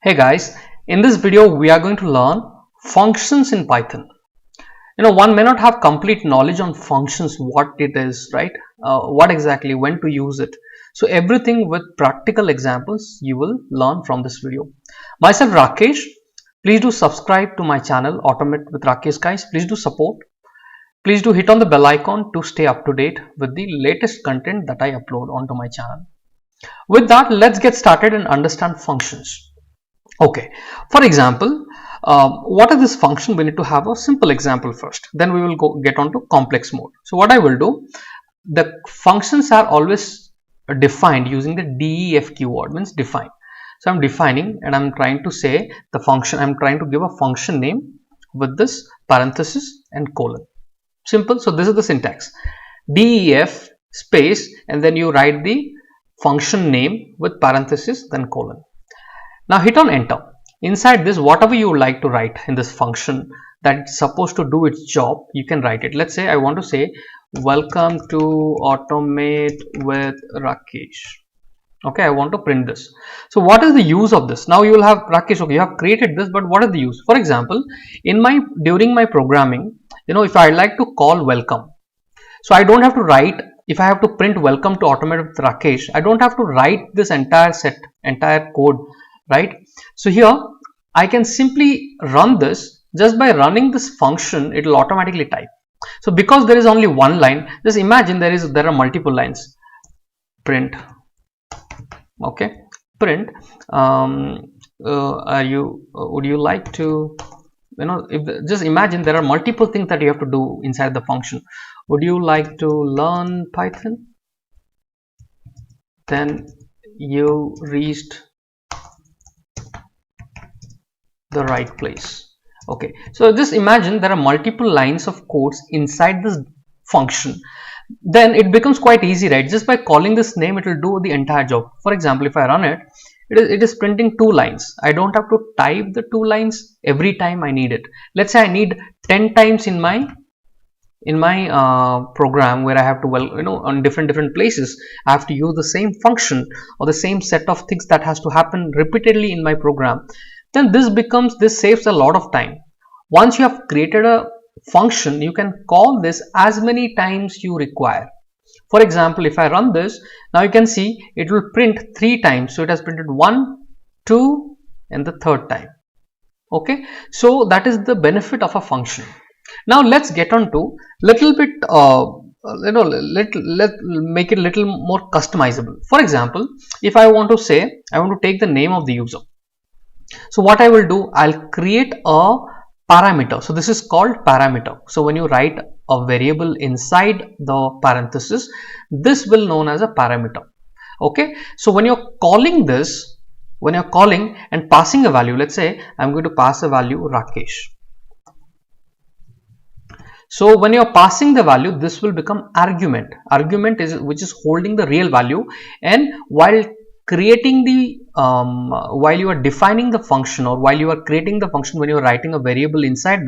Hey guys, in this video we are going to learn functions in Python. One may not have complete knowledge on functions, what it is, right? What exactly, when to use it. So everything with practical examples you will learn from this video. Myself Rakesh, please do subscribe to my channel Automate with Rakesh guys. Please do support. Please do hit on the bell icon to stay up to date with the latest content that I upload onto my channel. With that, let's get started and understand functions. Okay, for example, what is this function? We need to have a simple example first, then we will get on to complex mode. So what I will do, the functions are always defined using the def keyword, means define. So I'm defining and I'm trying to say the function, I'm trying to give a function name with this parenthesis and colon. Simple. So this is the syntax, def space and then you write the function name with parenthesis then colon. Now hit on enter. Inside this, whatever you would like to write in this function that it's supposed to do its job, you can write it. Let's say I want to say welcome to Automate with Rakesh. Okay, I want to print this. So what is the use of this? Now you will have Rakesh, okay, you have created this, but what is the use? For example, during my programming, if I like to call welcome, so I don't have to write. If I have to print welcome to Automate with Rakesh, I don't have to write this entire code, right? So here I can simply run this. Just by running this function, it will automatically type. So because there is only one line, just imagine there are multiple lines. Print, okay, print. Would you like to, just imagine there are multiple things that you have to do inside the function. Would you like to learn Python? Then you reached the right place. Okay, so just imagine there are multiple lines of codes inside this function. Then it becomes quite easy, right? Just by calling this name, it will do the entire job. For example, if I run it, it is printing 2 lines. I don't have to type the 2 lines every time I need it. Let's say I need 10 times in my program where I have to, on different places, I have to use the same function or the same set of things that has to happen repeatedly in my program. Then this saves a lot of time. Once you have created a function, you can call this as many times you require. For example, if I run this, now you can see it will print 3 times. So it has printed 1, 2 and the 3rd time. Okay, so that is the benefit of a function. Now let's get on to little bit let make it a little more customizable. For example, if I want to say I want to take the name of the user, so what I will do, I'll create a parameter. So this is called parameter. So when you write a variable inside the parenthesis, this will known as a parameter. Okay, so when you're calling this, when you're calling and passing a value, let's say I'm going to pass a value Rakesh. So when you're passing the value, this will become argument. Argument is which is holding the real value, and while creating the while you are defining the function or while you are creating the function, when you are writing a variable inside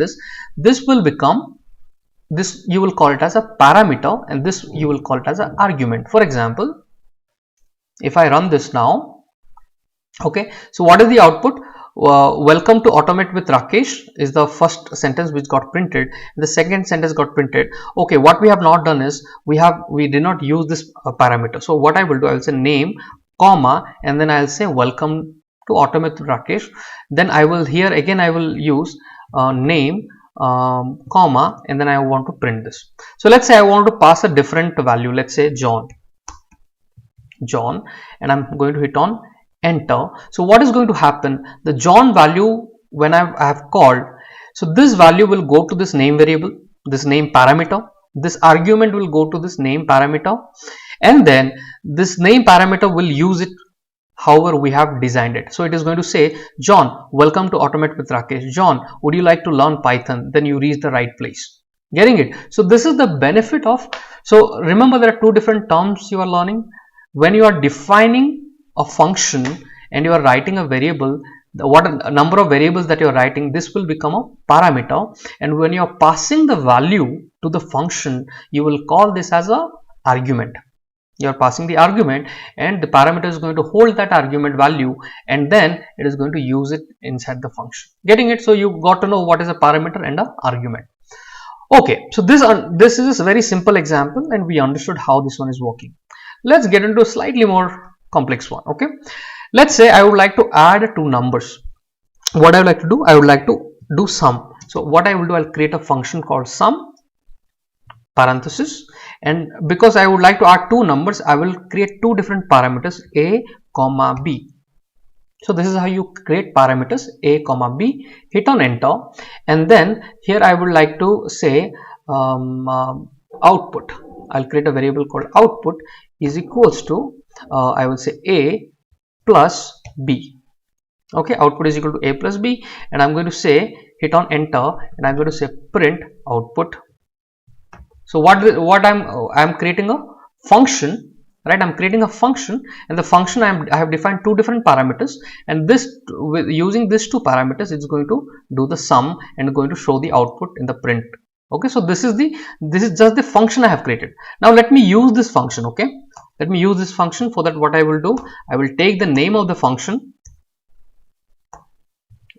this will become this, you will call it as a parameter, and this you will call it as an argument. For example, if I run this now, okay, so what is the output? Welcome to Automate with Rakesh is the first sentence which got printed. The second sentence got printed. Okay, what we have not done is we did not use this parameter. So what I will do, I will say name, comma, and then I'll say welcome to Automate with Rakesh. Then I will here again I will use name, comma, and then I want to print this. So let's say I want to pass a different value. Let's say John, and I'm going to hit on enter. So what is going to happen? The John value, when I have called, so this value will go to this name variable, this name parameter. This argument will go to this name parameter, and then this name parameter will use it however we have designed it. So it is going to say, John, welcome to Automate with Rakesh. John, would you like to learn Python? Then you reach the right place. Getting it? So this is the benefit of, so remember there are 2 different terms you are learning. When you are defining a function and you are writing a variable, what number of variables that you are writing, this will become a parameter, and when you are passing the value to the function, you will call this as a argument. You are passing the argument, and the parameter is going to hold that argument value, and then it is going to use it inside the function. Getting it? So you got to know what is a parameter and an argument. Okay, so this is a very simple example, and we understood how this one is working. Let's get into a slightly more complex one. Okay, let's say I would like to add two numbers. What I would like to do, I would like to do sum. So what I will do, I'll create a function called sum parenthesis, and because I would like to add two numbers, I will create two different parameters, a comma b. So this is how you create parameters, a comma b. Hit on enter, and then here I would like to say output. I'll create a variable called output is equals to I will say a plus b. Okay, output is equal to a plus b, and I'm going to say, hit on enter, and I'm going to say print output. So what I'm creating a function, right? I'm creating a function, and the function I have defined two different parameters, and using these two parameters, it's going to do the sum and going to show the output in the print. Okay, so this is just the function I have created. Now let me use this function. Okay, let me use this function. For that, what I will do, I will take the name of the function.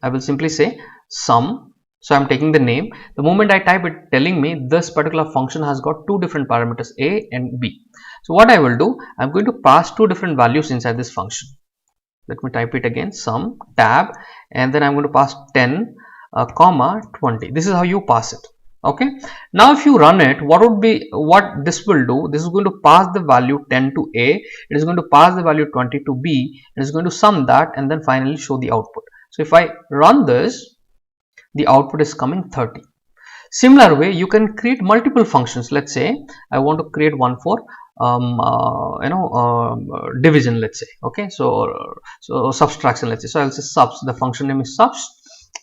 I will simply say sum. So I'm taking the name. The moment I type it, telling me this particular function has got two different parameters, a and b. So what I will do, I'm going to pass two different values inside this function. Let me type it again, sum tab, and then I'm going to pass 10 comma 20. This is how you pass it. Okay, now if you run it, what this will do, this is going to pass the value 10 to a, it is going to pass the value 20 to b, it is going to sum that, and then finally show the output. So if I run this, the output is coming 30. Similar way, you can create multiple functions. Let's say I want to create one for division, let's say. Okay, so subtraction, let's say. So I'll say subs. The function name is subs,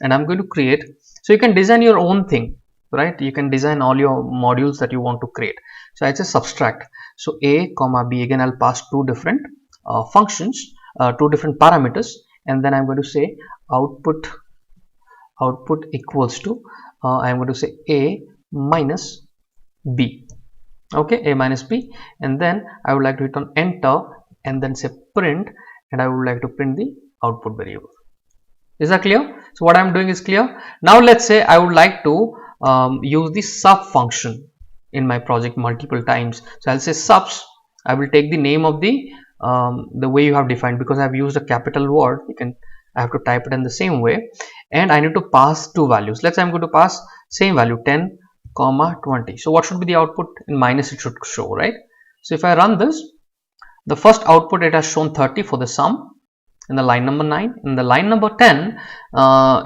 and I'm going to create. So you can design your own thing, right? You can design all your modules that you want to create. So I say subtract. So a comma b, again I'll pass two different functions, two different parameters, and then I'm going to say output equals to I'm going to say a minus b. Okay, a minus b, and then I would like to hit on enter and then say print, and I would like to print the output variable. Is that clear? So what I'm doing is clear. Now let's say I would like to use the sub function in my project multiple times. So I'll say subs. I will take the name of the way you have defined, because I've used a capital word. I have to type it in the same way, and I need to pass two values. Let's say I'm going to pass same value 10 comma 20. So what should be the output? In minus it should show, right? So if I run this, the first output, it has shown 30 for the sum in the line number 9. In the line number 10,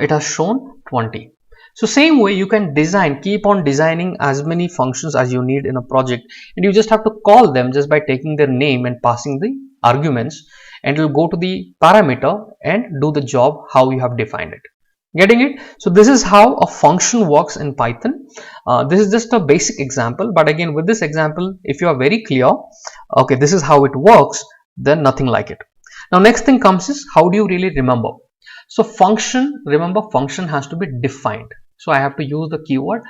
it has shown 20. So same way you can keep on designing as many functions as you need in a project, and you just have to call them just by taking their name and passing the arguments, and it will go to the parameter and do the job how you have defined it. Getting it? So this is how a function works in Python. This is just a basic example, but again, with this example, if you are very clear, okay, this is how it works, then nothing like it. Now next thing comes is, how do you really remember? So function, remember, function has to be defined. So I have to use the keyword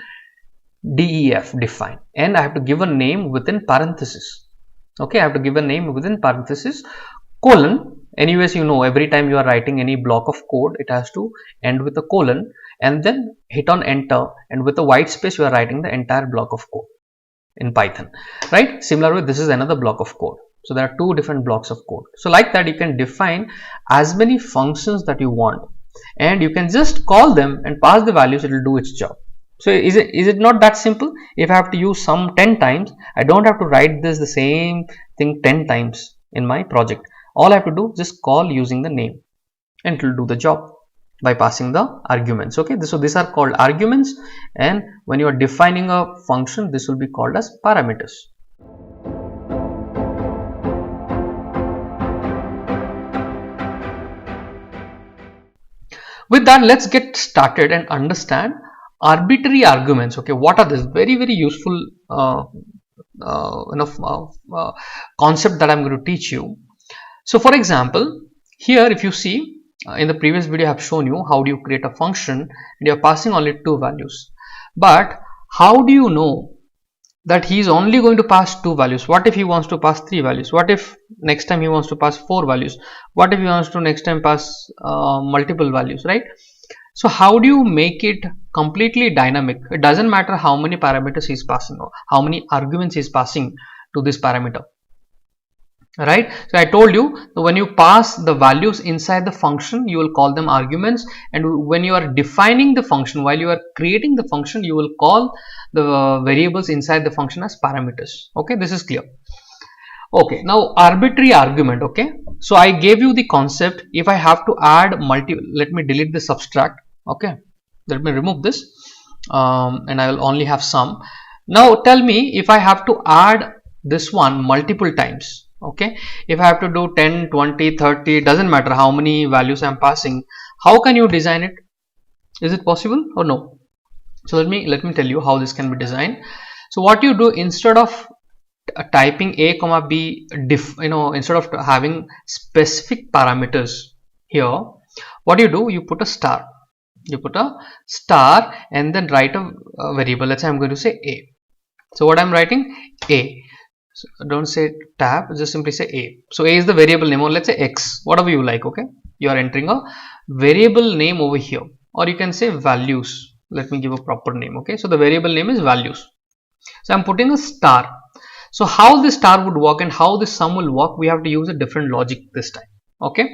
def, define, and I have to give a name within parenthesis. Okay, I have to give a name within parenthesis, colon. Anyways, you know, every time you are writing any block of code, it has to end with a colon, and then hit on enter, and with a white space you are writing the entire block of code in Python, right? Similarly, this is another block of code. So there are two different blocks of code. So like that, you can define as many functions that you want, and you can just call them and pass the values. It will do its job. So is it not that simple? If I have to use sum 10 times, I don't have to write the same thing 10 times in my project. All I have to do, just call using the name, and it will do the job by passing the arguments. Okay, so these are called arguments, and when you are defining a function, this will be called as parameters. With that, let's get started and understand arbitrary arguments. Okay, what are this? Very useful concept that I'm going to teach you. So for example, here if you see, in the previous video I have shown you how do you create a function and you are passing only two values. But how do you know that he is only going to pass 2 values. What if he wants to pass 3 values? What if next time he wants to pass 4 values? What if he wants to next time pass multiple values, right? So how do you make it completely dynamic? It doesn't matter how many parameters he is passing or how many arguments he is passing to this parameter, right? So I told you that when you pass the values inside the function, you will call them arguments, and when you are defining the function, while you are creating the function, you will call the variables inside the function as parameters. Okay, this is clear. Okay, now arbitrary argument. Okay, so I gave you the concept. If I have to add let me delete the subtract. Okay, let me remove this, and I will only have sum. Now tell me, if I have to add this one multiple times, okay, if I have to do 10, 20, 30, doesn't matter how many values I'm passing, how can you design it? Is it possible or no? So let me tell you how this can be designed. So what you do, instead of typing a comma b instead of having specific parameters here, what you do, you put a star, and then write a variable. Let's say I'm going to say a. So what I'm writing, a. So don't say tab, just simply say a. So a is the variable name, or let's say x, whatever you like. Okay, you are entering a variable name over here, or you can say values. Let me give a proper name. Okay, so the variable name is values. So I'm putting a star. So how this star would work and how this sum will work, we have to use a different logic this time. Okay,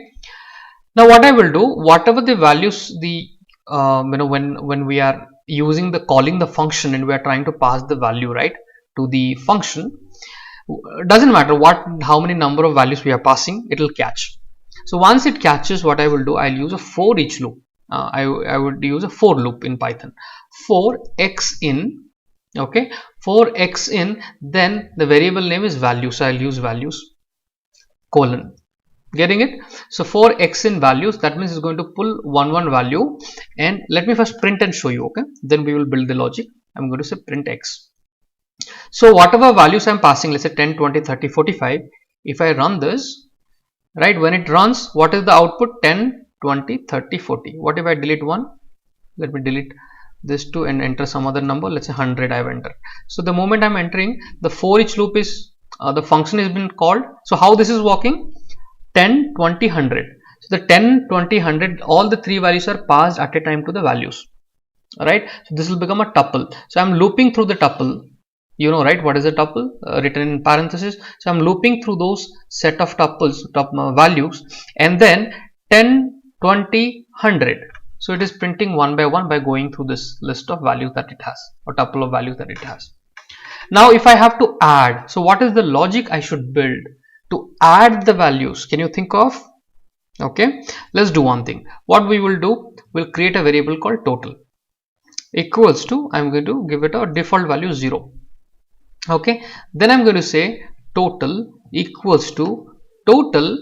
now what I will do, whatever the values, the when we are using the calling the function and we are trying to pass the value, right, to the function, doesn't matter how many number of values we are passing, it will catch. So once it catches, what I will do, I'll use a for each loop. I would use a for loop in Python. For x in, okay, for x in, then the variable name is value, so I'll use values colon. Getting it? So for x in values, that means it's going to pull one value, and let me first print and show you. Okay, then we will build the logic. I'm going to say print x. So whatever values I'm passing, let's say 10, 20, 30, 45, if I run this, right, when it runs, what is the output? 10, 20, 30, 40. What if I delete one? Let me delete this 2 and enter some other number. Let's say 100 I've entered. So the moment I'm entering, the for each loop is the function has been called. So how this is working? 10, 20, 100. So the 10, 20, 100, all the three values are passed at a time to the values, right? So this will become a tuple. So I'm looping through the tuple. You know, right, what is a tuple? Written in parentheses. So I'm looping through those set of tuples, values, and then 10, 20, 100. So it is printing one by one by going through this list of values that it has, or tuple of values that it has. Now if I have to add, so what is the logic I should build to add the values? Can you think of? Okay, let's do one thing. What we will do, we'll create a variable called total equals to, I'm going to give it a default value 0. Okay, then I'm going to say total equals to total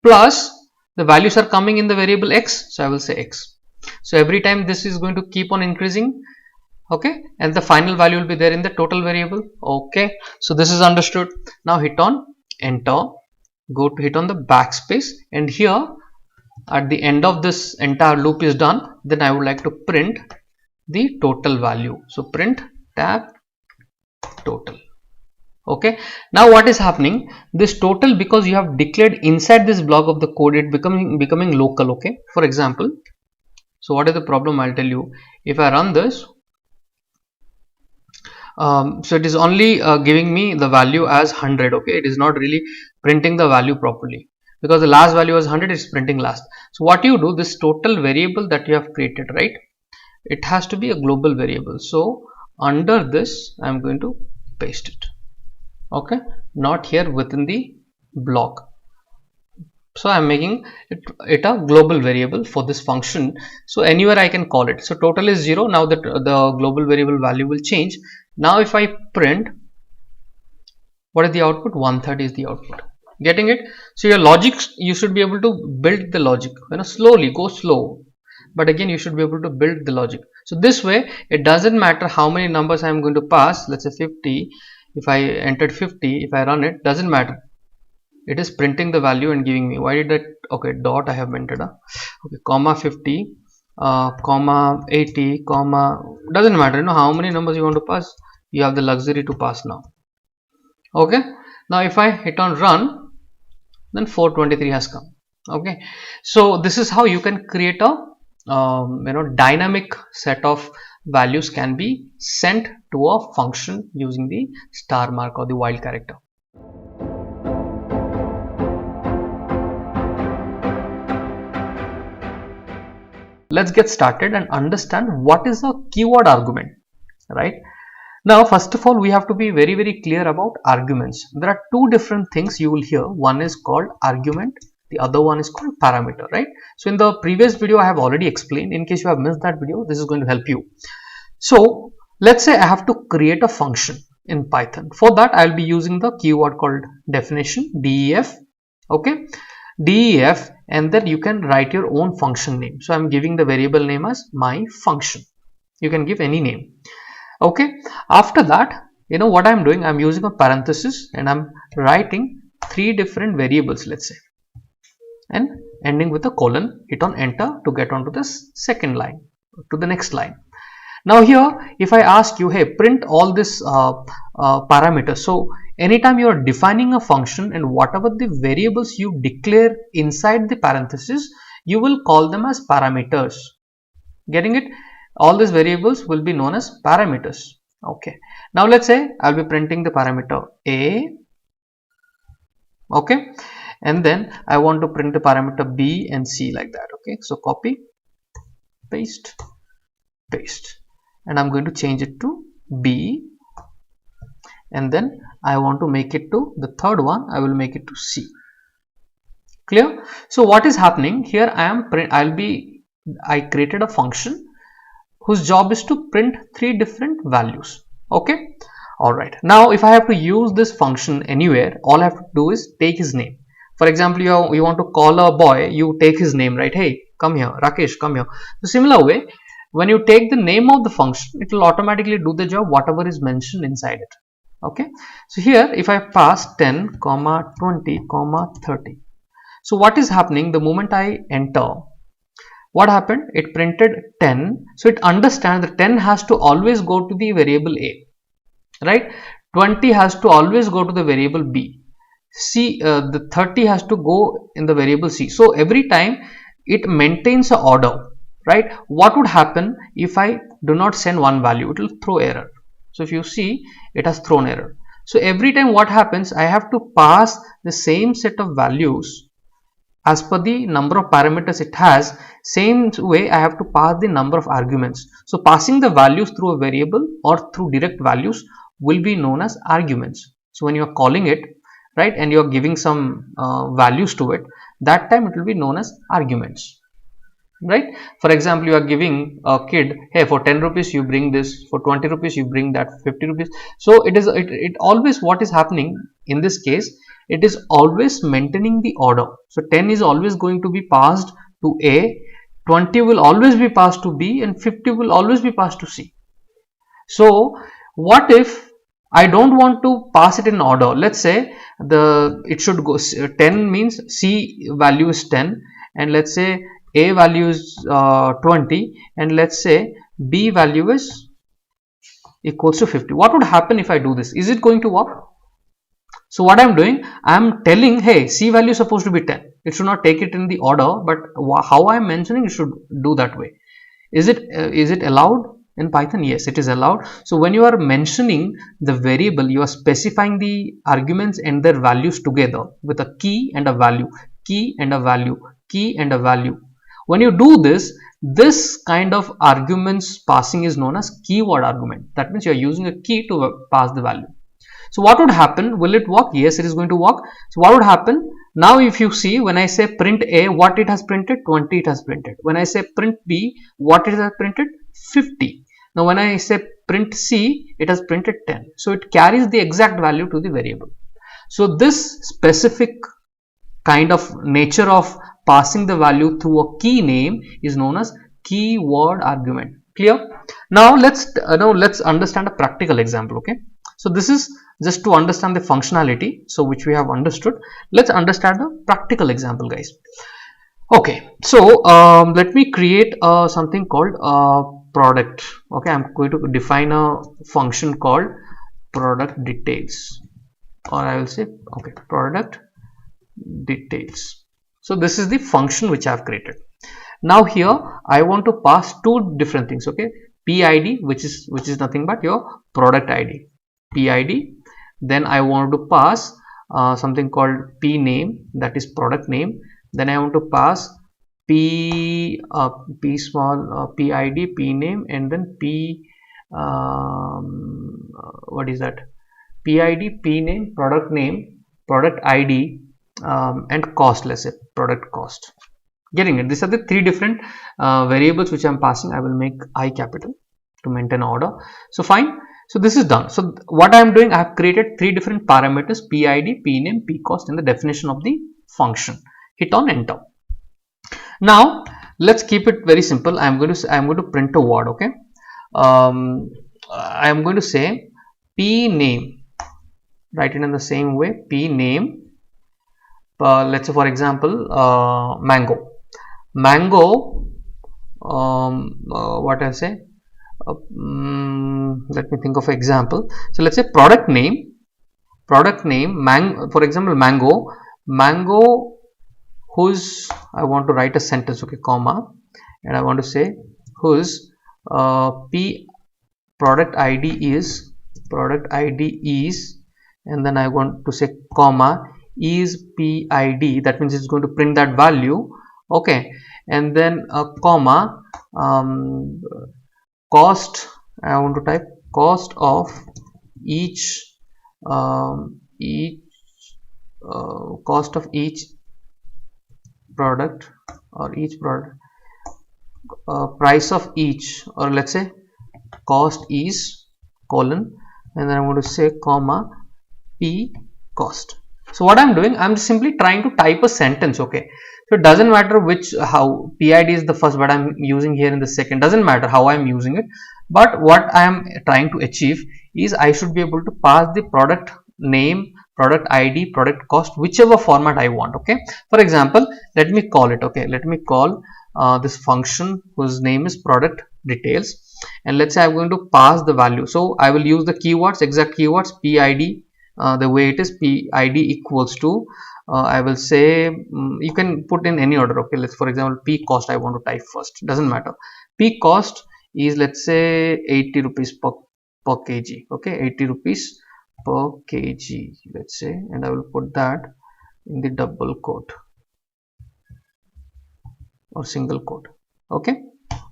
plus the values are coming in the variable x, so I will say x. So every time this is going to keep on increasing, okay, and the final value will be there in the total variable. Okay, so this is understood. Now hit on enter, go to hit on the backspace, and here at the end of this entire loop is done, then I would like to print the total value. So print tab total. Okay, now what is happening, this total, because you have declared inside this block of the code, it becoming local. Okay, for example, so what is the problem? I'll tell you. If I run this, so it is only giving me the value as 100. Okay, it is not really printing the value properly, because the last value was 100, it's printing last. So what you do, this total variable that you have created, right, it has to be a global variable. So under this I'm going to paste it. Okay, not here within the block. So I'm making it a global variable for this function, so anywhere I can call it. So total is 0. Now that the global variable value will change. Now if I print, what is the output? 130 is the output. Getting it? So your logic, you should be able to build the logic, slowly, go slow, but again you should be able to build the logic. So this way it doesn't matter how many numbers I'm going to pass. Let's say 50. If I entered 50, if I run it, doesn't matter, it is printing the value and giving me. Why did that? Okay, dot I have entered. Okay, comma 50, comma 80, comma, doesn't matter, how many numbers you want to pass, you have the luxury to pass now. Okay, now if I hit on run, then 423 has come. Okay, so this is how you can create a dynamic set of values can be sent to a function using the star mark or the wild character. Let's get started and understand what is a keyword argument, right? Now, first of all, we have to be very clear about arguments. There are two different things you will hear. One is called argument, the other one is called parameter, right? So in the previous video, I have already explained. In case you have missed that video, this is going to help you. So let's say I have to create a function in Python. For that, I'll be using the keyword called definition, def. Okay, def, and then you can write your own function name. So I'm giving the variable name as my function. You can give any name. Okay, after that, you know what I'm doing, I'm using a parenthesis and I'm writing three different variables, let's say, and ending with a colon. Hit on enter to get onto this second line, to the next line. Now here, if I ask you, hey, print all this parameters. So anytime you are defining a function and whatever the variables you declare inside the parenthesis, you will call them as parameters. Getting it? All these variables will be known as parameters. Okay, now let's say I'll be printing the parameter a. Okay, and then I want to print the parameter b and c like that. Okay, so copy, paste, paste, and I'm going to change it to b, and then I want to make it to the third one, I will make it to c. Clear? So what is happening here, I created a function whose job is to print three different values. Okay, all right. Now if I have to use this function anywhere, all I have to do is take his name. For example, you want to call a boy, you take his name, right? Hey, come here, Rakesh, come here. So similar way, when you take the name of the function, it will automatically do the job whatever is mentioned inside it. Okay, so here if I pass 10, 20, 30. So what is happening the moment I enter? What happened? It printed 10. So it understands that 10 has to always go to the variable a, right? 20 has to always go to the variable b. C, the 30 has to go in the variable c. So every time it maintains a order, right? What would happen if I do not send one value? It will throw error. So if you see, it has thrown error. So every time what happens, I have to pass the same set of values as per the number of parameters it has. Same way I have to pass the number of arguments. So passing the values through a variable or through direct values will be known as arguments. So when you are calling it, right, and you are giving some values to it, that time it will be known as arguments, right? For example, you are giving a kid, hey, for 10 rupees you bring this, for 20 rupees you bring that, 50 rupees. So it always, what is happening in this case, it is always maintaining the order. So 10 is always going to be passed to a, 20 will always be passed to b, and 50 will always be passed to c. So what if I don't want to pass it in order? Let's say it should go 10 means c value is 10, and let's say a value is 20, and let's say b value is equals to 50. What would happen if I do this? Is it going to work? So what I'm doing, I'm telling, hey, c value is supposed to be 10. It should not take it in the order, but how I'm mentioning, it should do that way. Is it allowed in Python? Yes, it is allowed. So when you are mentioning the variable, you are specifying the arguments and their values together with a key and a value, key and a value, key and a value. When you do this, this kind of arguments passing is known as keyword argument. That means you are using a key to pass the value. So what would happen? Will it work? Yes, it is going to work. So what would happen? Now if you see, when I say print a, what it has printed? 20 it has printed. When I say print b, what it has printed? 50. Now when I say print c, it has printed 10. So it carries the exact value to the variable. So this specific kind of nature of passing the value through a key name is known as keyword argument. Clear? Now let's understand a practical example. Okay, so this is just to understand the functionality, so which we have understood. Let's understand a practical example, guys. Okay, so let me create something called product. Okay, I'm going to define a function called product details, or I will say, okay, product details. So this is the function which I have created. Now here I want to pass two different things. Okay, PID, which is nothing but your product ID, PID. Then I want to pass something called P name, that is product name. Then I want to pass P small PID, P name, and then what is that? PID, P name, product ID, and cost. Let's say product cost. Getting it? These are the three different variables which I'm passing. I will make I capital to maintain order. So fine. So this is done. So what I am doing, I have created three different parameters: PID, P name, P cost in the definition of the function. Hit on enter. Now let's keep it very simple. I'm going to print a word. Okay. I am going to say P name. Write it in the same way. P name. Let's say for example mango. What I say, let me think of an example. So let's say product name for example mango whose, I want to write a sentence, okay, comma, and I want to say whose P product ID is, and then I want to say comma is PID, that means it's going to print that value. Okay, and then a comma, cost, I want to type cost of each cost of each product, or each product, price of each, or let's say cost is colon, and then I want to say comma P cost. So what I'm doing, I'm simply trying to type a sentence. Okay, so it doesn't matter how PID is the first, but I'm using here in the second, doesn't matter how I'm using it, but what I am trying to achieve is I should be able to pass the product name, product ID, product cost, whichever format I want. Okay, for example, let me call it, okay, let me call this function whose name is product details, and let's say I'm going to pass the value. So I will use the keywords, exact keywords, PID, the way it is, PID equals to, I will say, you can put in any order. Okay, let's, for example, P cost I want to type first, doesn't matter. P cost is, let's say, 80 rupees per kg. Okay, 80 rupees per kg, let's say, and I will put that in the double quote or single quote. Okay,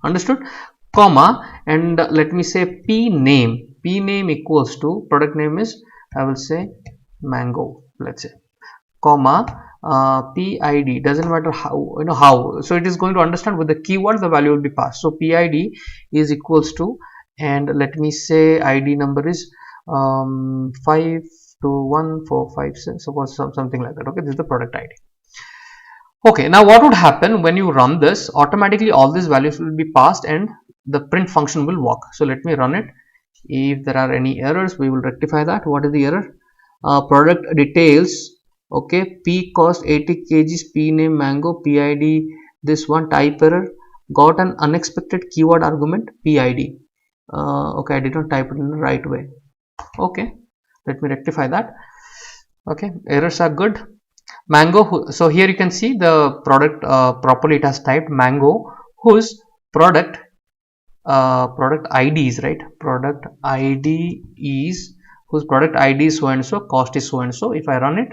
understood, comma, and let me say P name equals to, product name is, I will say mango, let's say, comma PID, doesn't matter how, so it is going to understand with the keyword the value will be passed. So PID is equals to, and let me say ID number is 521456, suppose something like that. Okay, this is the product ID. Okay, now what would happen when you run this? Automatically all these values will be passed and the print function will work. So let me run it. If there are any errors, we will rectify that. What is the error? Product details, okay, P cost 80 kgs, P name mango, PID, this one, type error, got an unexpected keyword argument PID. Okay, I did not type it in the right way. Okay, let me rectify that. Okay, errors are good. Mango, so here you can see the product properly, it has typed mango whose product ID is, right, product ID is, whose product ID is so and so, cost is so and so. If I run it,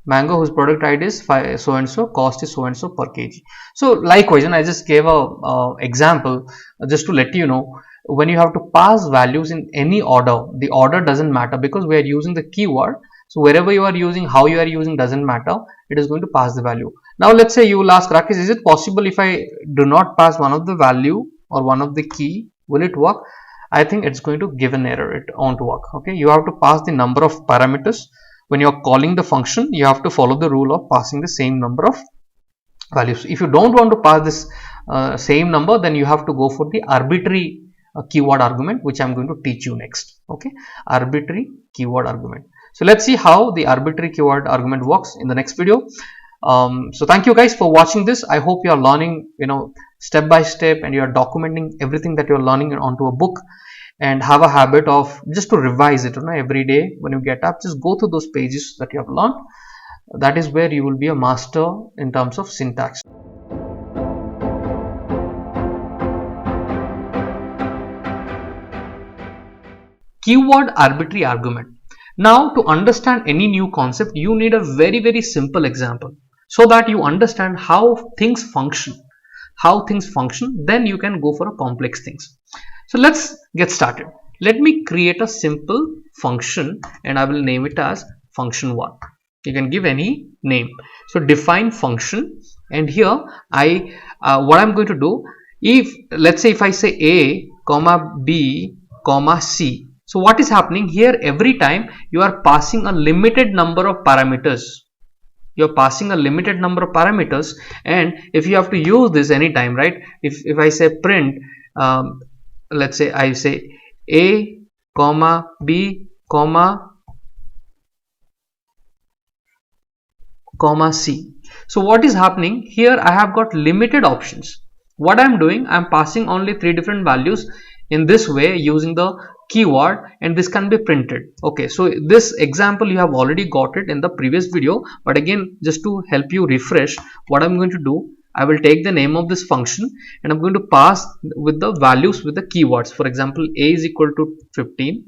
mango whose product ID is so and so, cost is so and so per kg. So likewise, and I just gave a example just to let you know, when you have to pass values in any order, the order doesn't matter because we are using the keyword. So wherever you are using, how you are using doesn't matter, it is going to pass the value. Now let's say you will ask, Rakesh, is it possible if I do not pass one of the value or one of the key, will it work? I think it's going to give an error, it won't work. Okay, you have to pass the number of parameters. When you are calling the function, you have to follow the rule of passing the same number of values. If you don't want to pass this same number, then you have to go for the arbitrary keyword argument, which I'm going to teach you next. Okay, arbitrary keyword argument. So let's see how the arbitrary keyword argument works in the next video. So thank you guys for watching this. I hope you are learning, step by step, and you are documenting everything that you're learning onto a book, and have a habit of just to revise it, every day when you get up, just go through those pages that you have learned. That is where you will be a master in terms of syntax. Keyword arbitrary argument. Now, to understand any new concept, you need a very simple example so that you understand how things function. Then you can go for a complex things. So let's get started. Let me create a simple function and I will name it as function1. You can give any name. So define function, and here what I'm going to do, if let's say if I say a comma b comma c, so what is happening here, every time you are passing a limited number of parameters. You're passing a limited number of parameters, and if you have to use this anytime, right? If I say print, let's say I say a comma b comma c. So what is happening here, I have got limited options. What I'm doing, I'm passing only 3 different values in this way using the keyword, and this can be printed. Okay, so this example you have already got it in the previous video, but again, just to help you refresh, what I'm going to do, I will take the name of this function and I'm going to pass with the values with the keywords. For example, a is equal to 15,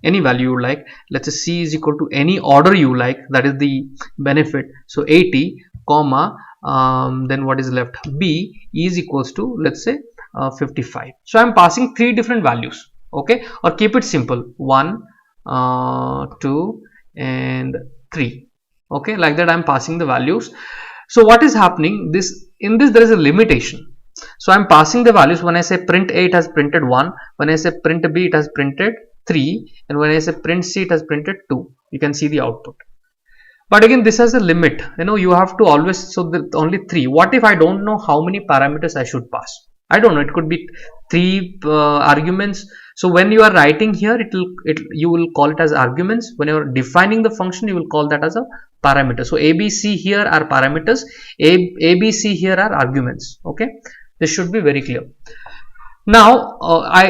any value you like. Let's say c is equal to any order you like, that is the benefit. So 80 comma then what is left, b is equals to, let's say 55. So I'm passing 3 different values. Okay, or keep it simple, 1 2 and 3. Okay, like that I'm passing the values. So what is happening, in this there is a limitation. So I'm passing the values. When I say print a, it has printed 1. When I say print b, it has printed 3, and when I say print c, it has printed 2. You can see the output. But again, this has a limit, you have to always, so only 3. What if I don't know how many parameters I should pass? I don't know, it could be 3 arguments. So when you are writing here, you will call it as arguments. When you are defining the function, you will call that as a parameter. So ABC here are parameters, ABC here are arguments. Okay, this should be very clear. Now,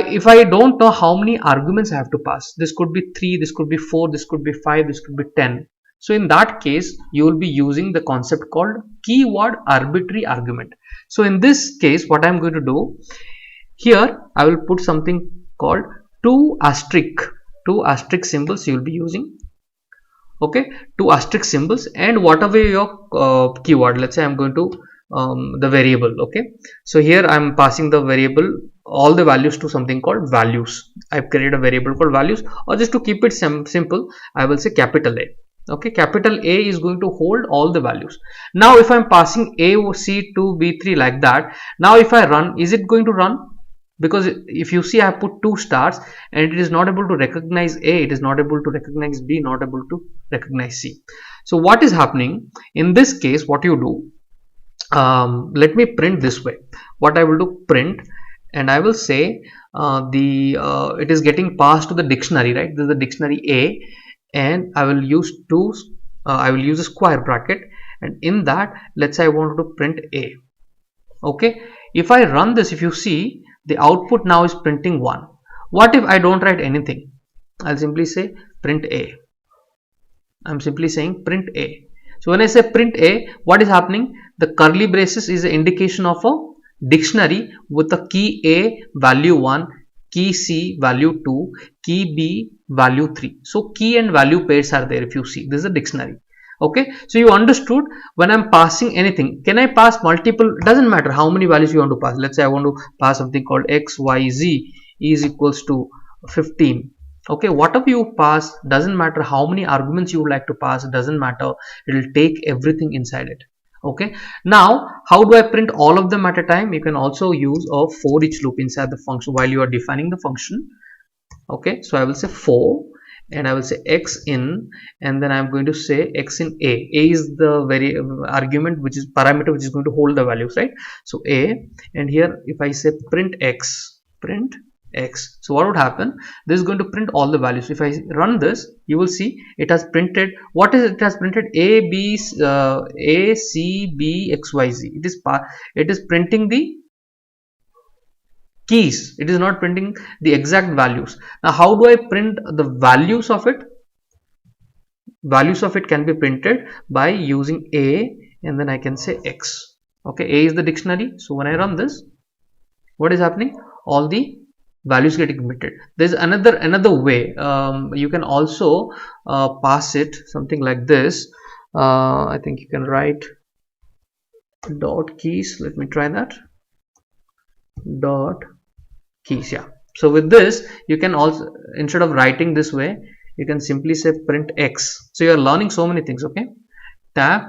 if I don't know how many arguments I have to pass, this could be 3, this could be 4, this could be 5, this could be 10. So in that case, you will be using the concept called keyword arbitrary argument. So in this case, what I'm going to do here, I will put something called 2 asterisk symbols you will be using. Okay, 2 asterisk symbols, and whatever your keyword, let's say I'm going to the variable. Okay, so here I'm passing the variable, all the values to something called values. I've created a variable called values, or just to keep it simple, I will say capital A. Okay, capital A is going to hold all the values. Now if I'm passing A, C, 2, B3 like that, now if I run, is it going to run? Because if you see, I have put 2 stars and it is not able to recognize A, it is not able to recognize B, not able to recognize C. So what is happening in this case, what you do, let me print this way. What I will do, print, and I will say it is getting passed to the dictionary, right? This is the dictionary A, and I will use I will use a square bracket, and in that, let's say I want to print A. Okay, if I run this, if you see, the output now is printing 1. What if I don't write anything? I'll simply say print A. I'm simply saying print A. So when I say print A, what is happening? The curly braces is an indication of a dictionary with the key A value 1, key C value 2, key B value 3. So key and value pairs are there. If you see, this is a dictionary. Okay, so you understood. When I'm passing anything, can I pass multiple? It doesn't matter how many values you want to pass. Let's say I want to pass something called x, y, z is equals to 15. Okay, whatever you pass, doesn't matter how many arguments you would like to pass, doesn't matter, it will take everything inside it. Okay, now how do I print all of them at a time? You can also use a for each loop inside the function while you are defining the function. Okay, so I will say for, and I will say x in, and then I'm going to say x in A. A is the very argument, which is parameter which is going to hold the values, right? So A, and here if I say print x, so what would happen? This is going to print all the values. If I run this, you will see it has printed, what is it? It has printed A, B, A, C, B, X, Y, Z. It is printing the keys. It is not printing the exact values. Now how do I print the values of it? Values of it can be printed by using a, and then I can say x. Okay, a is the dictionary. So when I run this, what is happening? All the values getting printed. There's another way. You can also pass it something like this. I think you can write dot keys. Let me try that. Dot keys. Yeah. So with this, you can also, instead of writing this way, you can simply say print x. So you are learning so many things. Okay. Tab.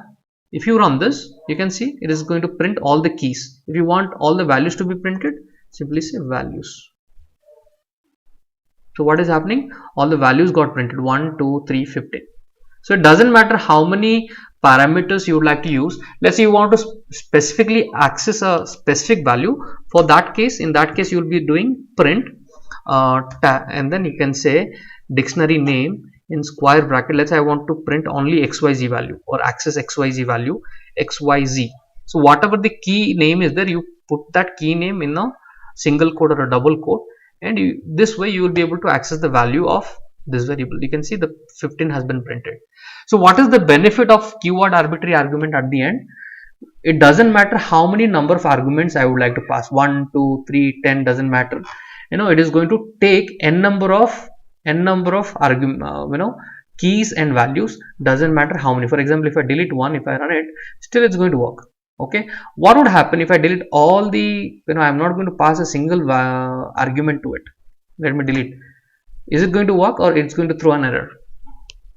If you run this, you can see it is going to print all the keys. If you want all the values to be printed, simply say values. So what is happening? All the values got printed 1, 2, 3, 15. So it doesn't matter how many parameters you would like to use. Let's say you want to specifically access a specific value. For that case, in that case, you will be doing print and then you can say dictionary name in square bracket. Let's say I want to print only xyz value or access xyz value xyz. So whatever the key name is there, you put that key name in a single quote or a double quote, and this way you will be able to access the value of this variable. You can see the 15 has been printed. So what is the benefit of keyword arbitrary argument at the end? It doesn't matter how many number of arguments I would like to pass, 1, 2, 3, 10, doesn't matter. It is going to take n number of argument, keys and values, doesn't matter how many. For example, if I delete one, if I run it, still it's going to work. Okay, what would happen if I delete all the, I'm not going to pass a single argument to it. Let me delete. Is it going to work, or it's going to throw an error?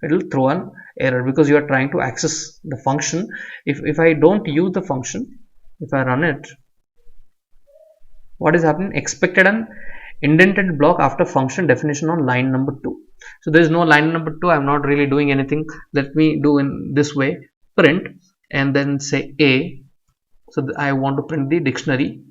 It will throw an error because you are trying to access the function. If I don't use the function, if I run it, what is happening? Expected an indented block after function definition on line number 2. So there is no line number 2. I'm not really doing anything. Let me do in this way: print and then say a. So I want to print the dictionary.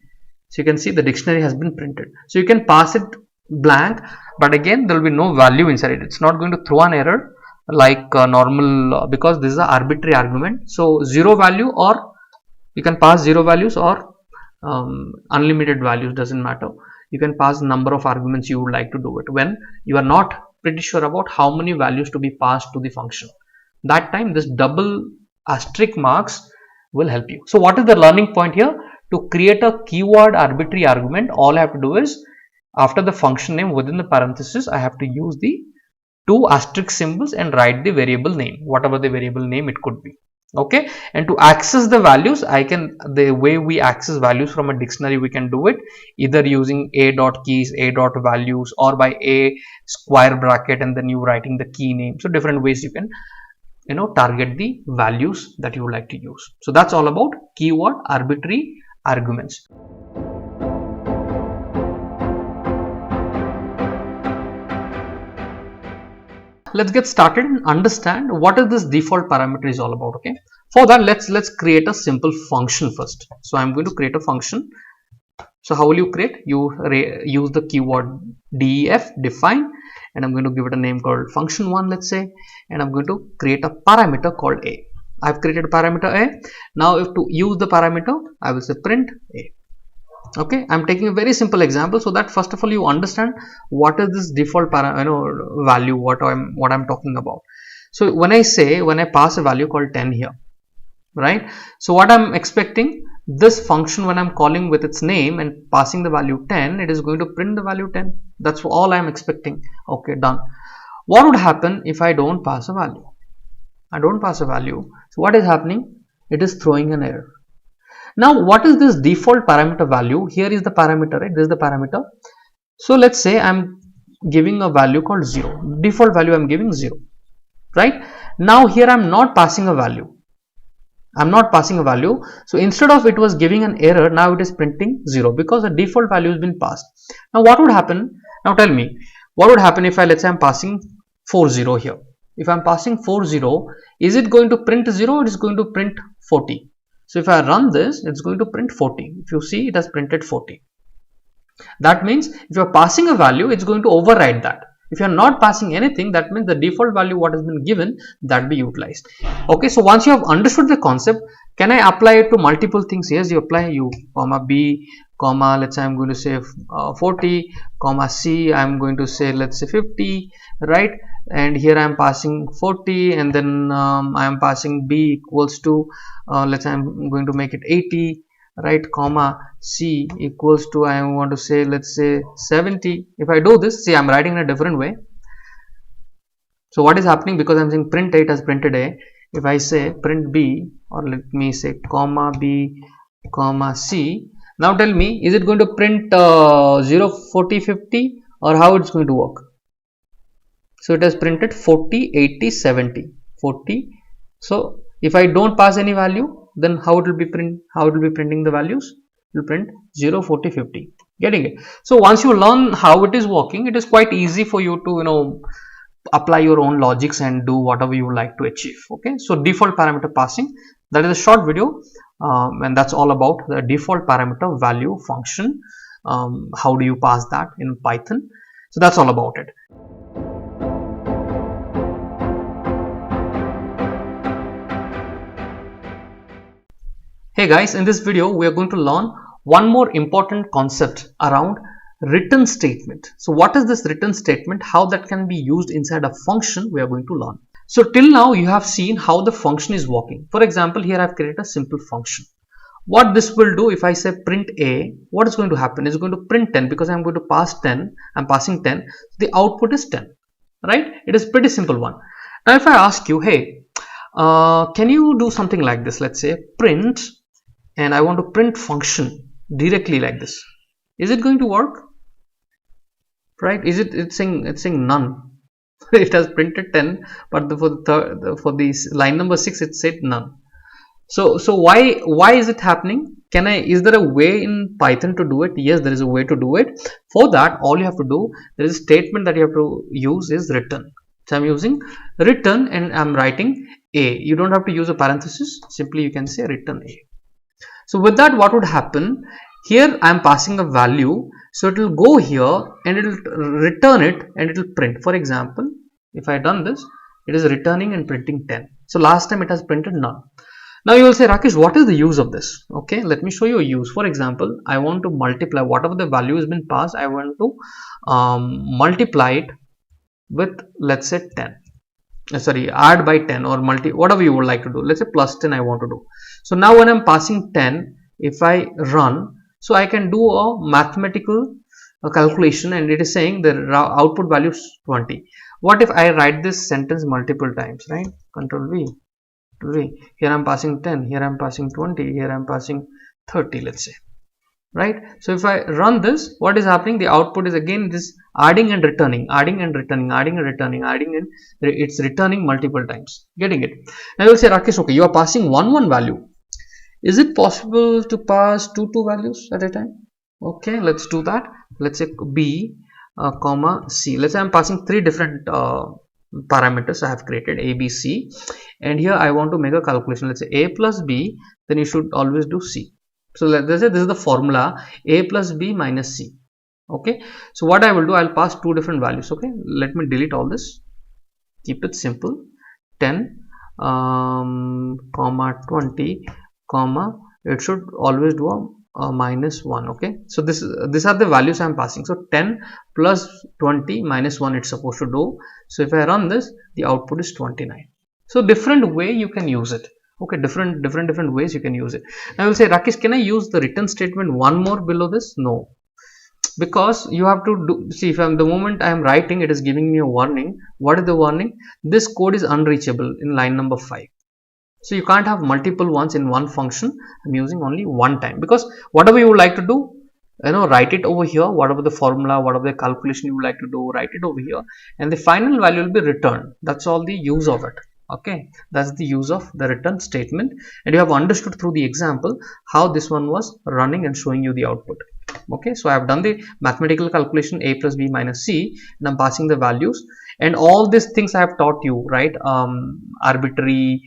So you can see the dictionary has been printed. So you can pass it blank, but again there will be no value inside it. It's not going to throw an error like normal because this is an arbitrary argument. So 0 value, or you can pass 0 values or unlimited values, doesn't matter. You can pass number of arguments you would like to do it when you are not pretty sure about how many values to be passed to the function. That time this double asterisk marks will help you. So what is the learning point here? To create a keyword arbitrary argument, all I have to do is, after the function name within the parenthesis, I have to use the 2 asterisk symbols and write the variable name, whatever the variable name it could be. Okay, and to access the values, the way we access values from a dictionary, we can do it either using a dot keys, a dot values, or by a square bracket and then you writing the key name. So different ways you can target the values that you would like to use. So that's all about keyword arbitrary arguments. Let's get started and understand what is this default parameter is all about. Okay, for that let's create a simple function first. So I'm going to create a function. So how will you create? You use the keyword def, define, and I'm going to give it a name called function1, let's say, and I'm going to create a parameter called a. I've created a parameter a. Now if to use the parameter, I will say print a. Okay, I'm taking a very simple example so that first of all you understand what is this default value, what I'm talking about. So when I pass a value called 10 here, right? So what I'm expecting, this function, when I'm calling with its name and passing the value 10, it is going to print the value 10. That's all I'm expecting. Okay, done. What would happen if I don't pass a value? I don't pass a value. So what is happening? It is throwing an error. Now what is this default parameter value? Here is the parameter, right? This is the parameter. So let's say I'm giving a value called 0. Default value I'm giving 0, right? Now here I'm not passing a value. I'm not passing a value. So instead of it was giving an error, now it is printing 0 because the default value has been passed. Now what would happen? Now tell me, what would happen if let's say I'm passing 40 here? If I'm passing 40, is it going to print 0 or is it going to print 40? So if I run this, it's going to print 40. If you see, it has printed 40. That means if you're passing a value, it's going to override that. If you're not passing anything, that means the default value what has been given, that be utilized. Okay, so once you have understood the concept, can I apply it to multiple things? Yes, you apply u, comma b, comma, let's say I'm going to say 40, comma C, I'm going to say, let's say 50, right? And here I'm passing 40, and then I am passing B equals to let's say I'm going to make it 80, right? Comma C equals to, I want to say, let's say 70. If I do this, see, I'm writing in a different way. So what is happening, because I'm saying print A, it has printed A. If I say print B, or let me say comma B, comma C, now tell me, is it going to print 0, 40, 50, or how it's going to work? So it has printed 40, 80, 70, 40. So if I don't pass any value, then how it will be printing the values? It will print 0, 40, 50. Getting it? So once you learn how it is working, it is quite easy for you to apply your own logics and do whatever you would like to achieve. Okay, so default parameter passing, that is a short video, and that's all about the default parameter value function. How do you pass that in Python? So that's all about it. Hey guys, in this video we are going to learn one more important concept around return statement. So what is this return statement? How that can be used inside a function, we are going to learn. So till now you have seen how the function is working. For example, here I have created a simple function. What this will do, if I say print A, what is going to happen? It's going to print 10, because I'm going to pass 10, I'm passing 10, the output is 10, right? It is pretty simple one. Now if I ask you, hey, can you do something like this? Let's say print, and I want to print function directly like this. Is it going to work? Right? It's saying none. It has printed 10, but for the line number 6 it said none. So why is it happening? Is there a way in Python to do it? Yes, there is a way to do it. For that, all you have to do, there is a statement that you have to use, is return. So I'm using return and I'm writing A. You don't have to use a parenthesis, simply you can say return A. So with that, what would happen? Here I am passing a value, so it will go here and it will return it and it will print. For example, if I done this, it is returning and printing 10. So last time it has printed none. Now you will say, Rakesh, what is the use of this? Okay, let me show you a use. For example, I want to multiply whatever the value has been passed. I want to multiply it with, let's say 10. Sorry, add by 10 or whatever you would like to do. Let's say plus 10 I want to do. So now when I'm passing 10, if I run, so I can do a mathematical calculation, and it is saying the output value is 20. What if I write this sentence multiple times, right? Control V, here I'm passing 10, here I'm passing 20, here I'm passing 30, let's say, right? So if I run this, what is happening? The output is again this adding and returning, it's returning multiple times. Getting it? Now you will say, Rakesh, okay, you are passing one value. Is it possible to pass two values at a time? Okay, let's do that. Let's say B, comma C. Let's say I'm passing three different parameters I have created, A, B, C, and here I want to make a calculation. Let's say A plus B, then you should always do C. So let's say this is the formula, A plus B minus C. Okay, so what I will do, I'll pass two different values. Okay, let me delete all this, keep it simple. 10 comma 20 comma, it should always do a minus 1. Okay, so these are the values I am passing. So 10 plus 20 minus 1 it's supposed to do. So if I run this, the output is 29. So different way you can use it. Okay, different ways you can use it. Now I will say, Rakesh, can I use the return statement one more below this? No, because you have to do, see, if the moment I am writing, it is giving me a warning. What is the warning? This code is unreachable in line number 5. So you can't have multiple ones in one function. I'm using only one time, because whatever you would like to do, write it over here, whatever the formula, whatever the calculation you would like to do, write it over here, and the final value will be returned. That's all the use of it. Okay, that's the use of the return statement, and you have understood through the example how this one was running and showing you the output. Okay, so I have done the mathematical calculation, A plus B minus C, and I'm passing the values, and all these things I have taught you, right? Arbitrary,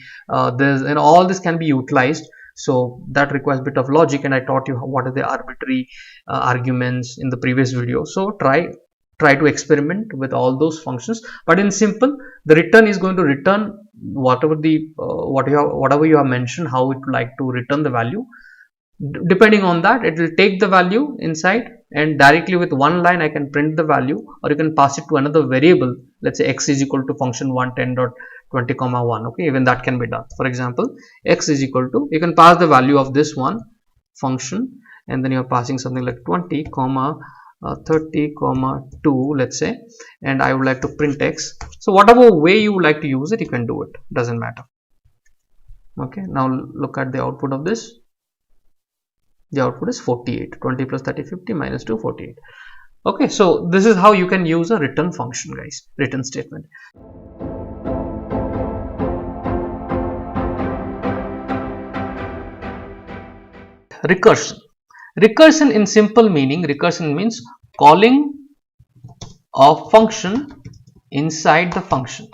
this, and all this can be utilized. So that requires a bit of logic, and I taught you what are the arbitrary arguments in the previous video. So try to experiment with all those functions, but in simple, the return is going to return whatever you have mentioned, how it would like to return the value. Depending on that, it will take the value inside, and directly with one line I can print the value, or you can pass it to another variable. Let's say x is equal to function 110.20 comma 1. Okay, even that can be done. For example, x is equal to, you can pass the value of this one function, and then you're passing something like 20 comma 30 comma 2, let's say, and I would like to print x. So whatever way you would like to use it, you can do it, doesn't matter. Okay, now look at the output of this. The output is 48. 20 plus 30, 50 minus 2, 48. Okay, so this is how you can use a return function, guys, return statement. Recursion. Recursion in simple meaning, recursion means calling a function inside the function.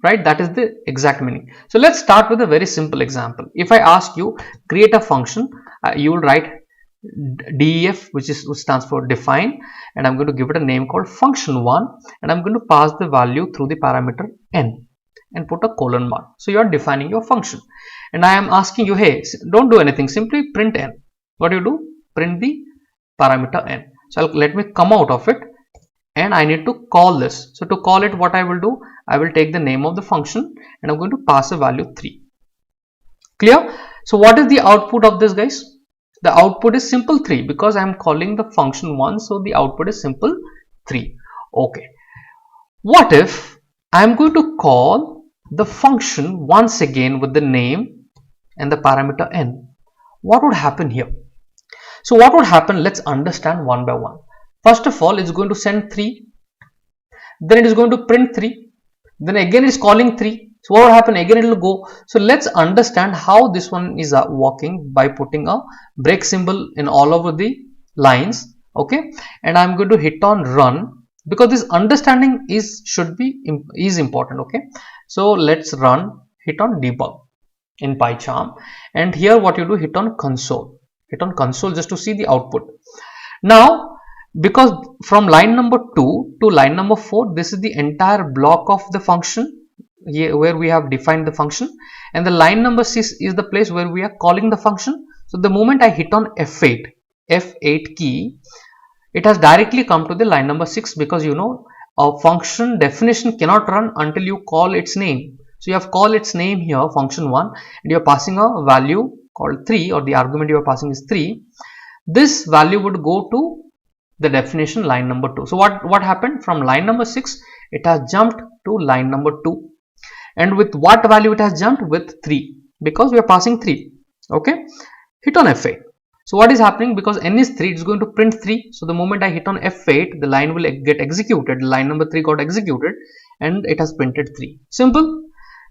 Right, that is the exact meaning. So let's start with a very simple example. If I ask you create a function, you will write def, which stands for define, and I'm going to give it a name called function1, and I'm going to pass the value through the parameter n and put a colon mark. So you are defining your function, and I am asking you, hey, don't do anything, simply print n. What do you do? Print the parameter n. So let me come out of it, and I need to call this. So to call it, what I will do, I will take the name of the function and I'm going to pass a value 3. Clear? So what is the output of this, guys? The output is simple 3 because I am calling the function 1. So the output is simple 3. Okay. What if I am going to call the function once again with the name and the parameter n? What would happen here? So what would happen? Let's understand one by one. First of all, it's going to send 3. Then it is going to print 3. Then again it's calling 3. So what will happen? Again it will go. So let's understand how this one is working by putting a break symbol in all over the lines. Okay, and I'm going to hit on run because this understanding is important. Okay, so let's run. Hit on debug in PyCharm, and here what you do, hit on console. Hit on console just to see the output. Now, because from line number 2 to line number 4, this is the entire block of the function here where we have defined the function, and the line number 6 is the place where we are calling the function. So the moment I hit on F8 key, it has directly come to the line number 6, because you know a function definition cannot run until you call its name. So you have called its name here, function1, and you are passing a value called 3, or the argument you are passing is 3. This value would go to the definition line number 2. So what happened? From line number 6, it has jumped to line number 2. And with what value it has jumped? With 3, because we are passing 3. Okay, hit on F8. So what is happening? Because n is 3, it's going to print 3. So the moment I hit on F8, the line will get executed. Line number 3 got executed and it has printed 3. Simple.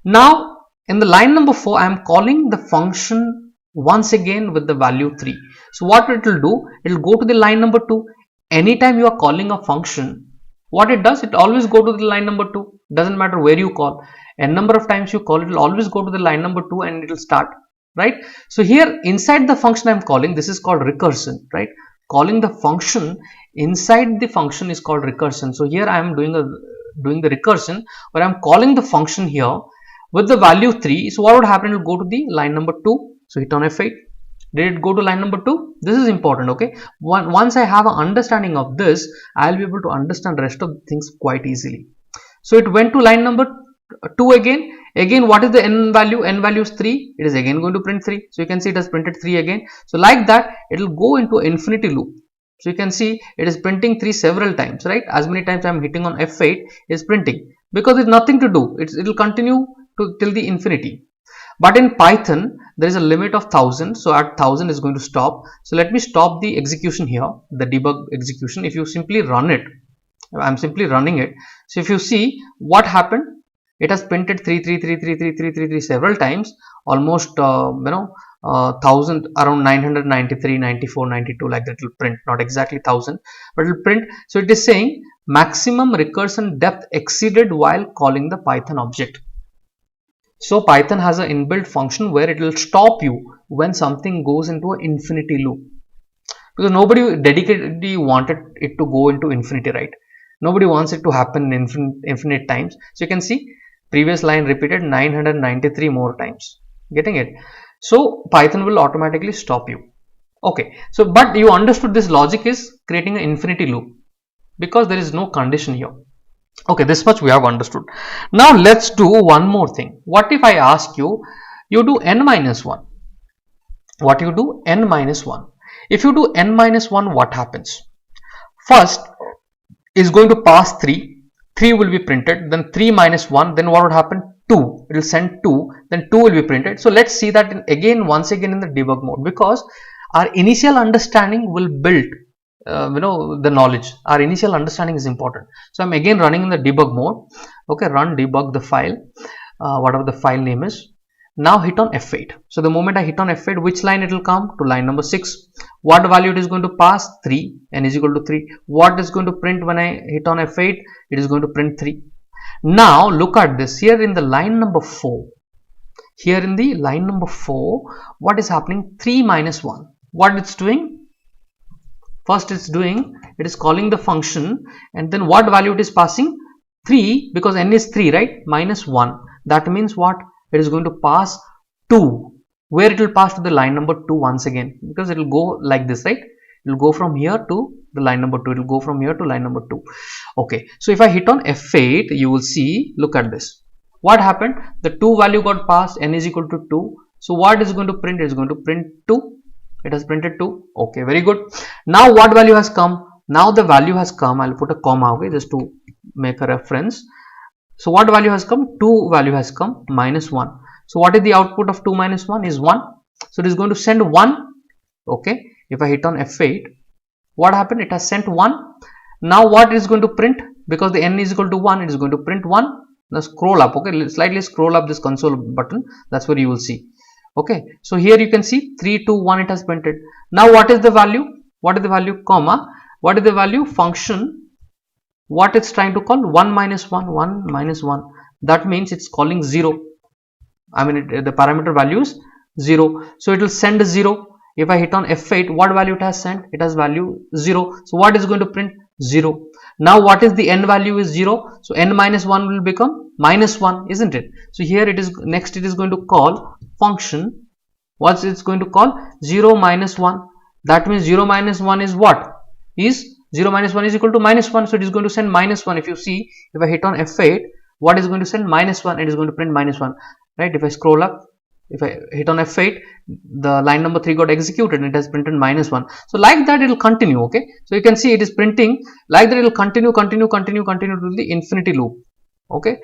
Now in the line number 4, I am calling the function once again with the value 3. So what it will do? It will go to the line number 2. Anytime you are calling a function, what it does, it always go to the line number 2. Doesn't matter where you call. N number of times you call, it will always go to the line number 2 and it will start, right? So here inside the function I am calling, this is called recursion, right? Calling the function inside the function is called recursion. So here I am doing the recursion where I am calling the function here with the value 3. So what would happen? It will go to the line number 2. So hit on F8. Did it go to line number 2? This is important. Okay, once I have an understanding of this, I'll be able to understand the rest of the things quite easily. So it went to line number 2 again. What is the n value? N value is 3. It is again going to print 3. So you can see it has printed 3 again. So like that, it will go into infinity loop. So you can see it is printing 3 several times, right? As many times I am hitting on F8, it is printing, because it's nothing to do. It will continue till the infinity. But in Python, there is a limit of 1000. So at 1000 is going to stop. So let me stop the execution here, the debug execution. If you simply run it, I'm simply running it. So if you see what happened, it has printed 3 several times, almost 1000, around 993, 94, 92, like that. It will print, not exactly 1000, but it will print. So it is saying maximum recursion depth exceeded while calling the Python object. So Python has an inbuilt function where it will stop you when something goes into an infinity loop, because nobody dedicatedly wanted it to go into infinity, right? Nobody wants it to happen in infinite times. So you can see previous line repeated 993 more times. Getting it? So Python will automatically stop you. Okay, so but you understood this logic is creating an infinity loop because there is no condition here. Okay, this much we have understood. Now let's do one more thing. What if I ask you, you do n minus 1? What you do? N minus 1. If you do n minus 1, what happens? First is going to pass 3. 3 will be printed. Then 3 minus 1. Then what would happen? 2. It will send 2. Then 2 will be printed. So let's see that once again in the debug mode, because our initial understanding will build the knowledge. Our initial understanding is important. So I'm again running in the debug mode. Okay, run debug the file, whatever the file name is. Now hit on F8. So the moment I hit on F8, which line it will come? To line number 6. What value it is going to pass? 3. N is equal to 3. What is going to print when I hit on F8? It is going to print 3. Now look at this here in the line number 4. Here in the line number 4, what is happening? 3 minus 1. What it's doing? First it's doing, it is calling the function, and then what value it is passing? 3, because n is 3, right? Minus 1. That means what? It is going to pass 2. Where it will pass? To the line number 2 once again, because it will go like this, right? It will go from here to the line number 2. It will go from here to line number 2. Okay, so if I hit on F8, you will see, look at this. What happened? The 2 value got passed, n is equal to 2. So what is going to print? It is going to print 2. It has printed 2. Okay, very good. Now what value has come? Now the value has come. I'll put a comma, okay, just to make a reference. So what value has come? 2 value has come, minus 1. So what is the output of 2 minus 1? Is 1. So it is going to send 1. Okay, if I hit on F8, what happened? It has sent 1. Now what is going to print? Because the n is equal to 1, it is going to print 1. Now scroll up, okay, slightly scroll up this console button. That's where you will see. Okay, so here you can see 3, 2, 1 it has printed. Now what is the value? What is the value? Comma. What is the value? Function. What it's trying to call? 1 minus 1, 1 minus 1. That means it's calling 0. I mean the parameter value is 0. So it will send 0. If I hit on F8, what value it has sent? It has value 0. So what is going to print? 0. Now what is the n value? Is 0. So n minus 1 will become minus 1, isn't it? So here it is, next it is going to call function. What's it's going to call? 0 minus 1. That means 0 minus 1 is what? Is 0 minus 1 is equal to minus 1. So it is going to send minus 1. If you see, if I hit on F8, what is going to send? Minus 1. It is going to print minus 1. Right? If I scroll up, if I hit on F8, the line number 3 got executed and it has printed minus 1. So like that it will continue. Okay, so you can see it is printing like that. It will continue to the infinity loop. Okay,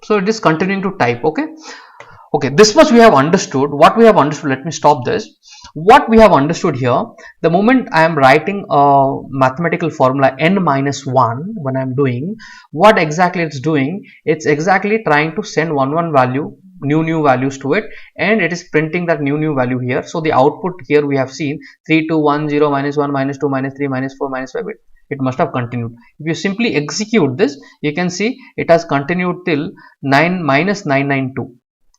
so it is continuing to type. Okay, this much we have understood. What we have understood, let me stop this. What we have understood here, the moment I am writing a mathematical formula n minus 1, when I am doing, what exactly it's doing, it's exactly trying to send one value, new values to it, and it is printing that new value here. So the output here we have seen 3, 2, 1, 0, minus 1, minus 2, minus 3, minus 4, minus 5. It must have continued. If you simply execute this, you can see it has continued till 9 minus 992.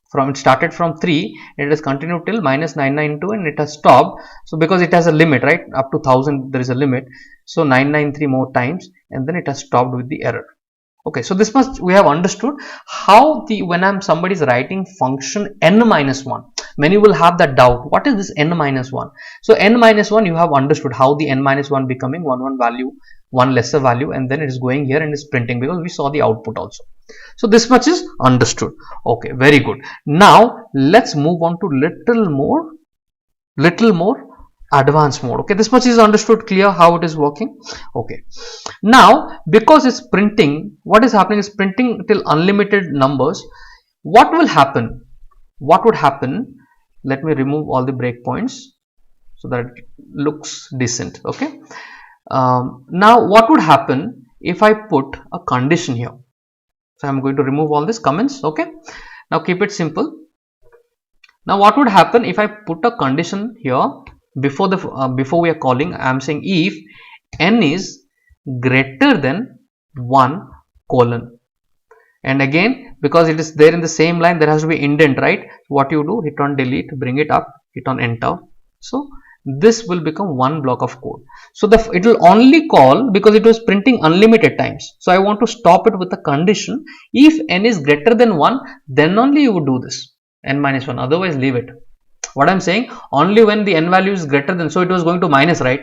From it started from 3, it has continued till minus 992 and it has stopped. So because it has a limit, right, up to 1000 there is a limit, so 993 more times, and then it has stopped with the error. Okay, so this much we have understood how when somebody is writing function n minus 1, many will have that doubt, what is this n minus 1? So n minus 1, you have understood how the n minus 1 becoming one value, one lesser value, and then it is going here and is printing, because we saw the output also. So this much is understood. Okay, very good. Now let's move on to little more advanced mode. Okay, this much is understood, clear how it is working. Okay, now because it's printing, what is happening is printing till unlimited numbers. What will happen? What would happen? Let me remove all the breakpoints so that it looks decent. Okay, now what would happen if I put a condition here? So I'm going to remove all these comments. Okay, now keep it simple. Now what would happen if I put a condition here before we are calling? I am saying if n is greater than 1 colon, and again because it is there in the same line, there has to be indent, right? What you do, hit on delete, bring it up, hit on enter. So this will become one block of code. So it will only call because it was printing unlimited times. So I want to stop it with a condition. If n is greater than 1, then only you would do this. n minus 1, otherwise leave it. What I'm saying, only when the n value is greater than, so it was going to minus, right?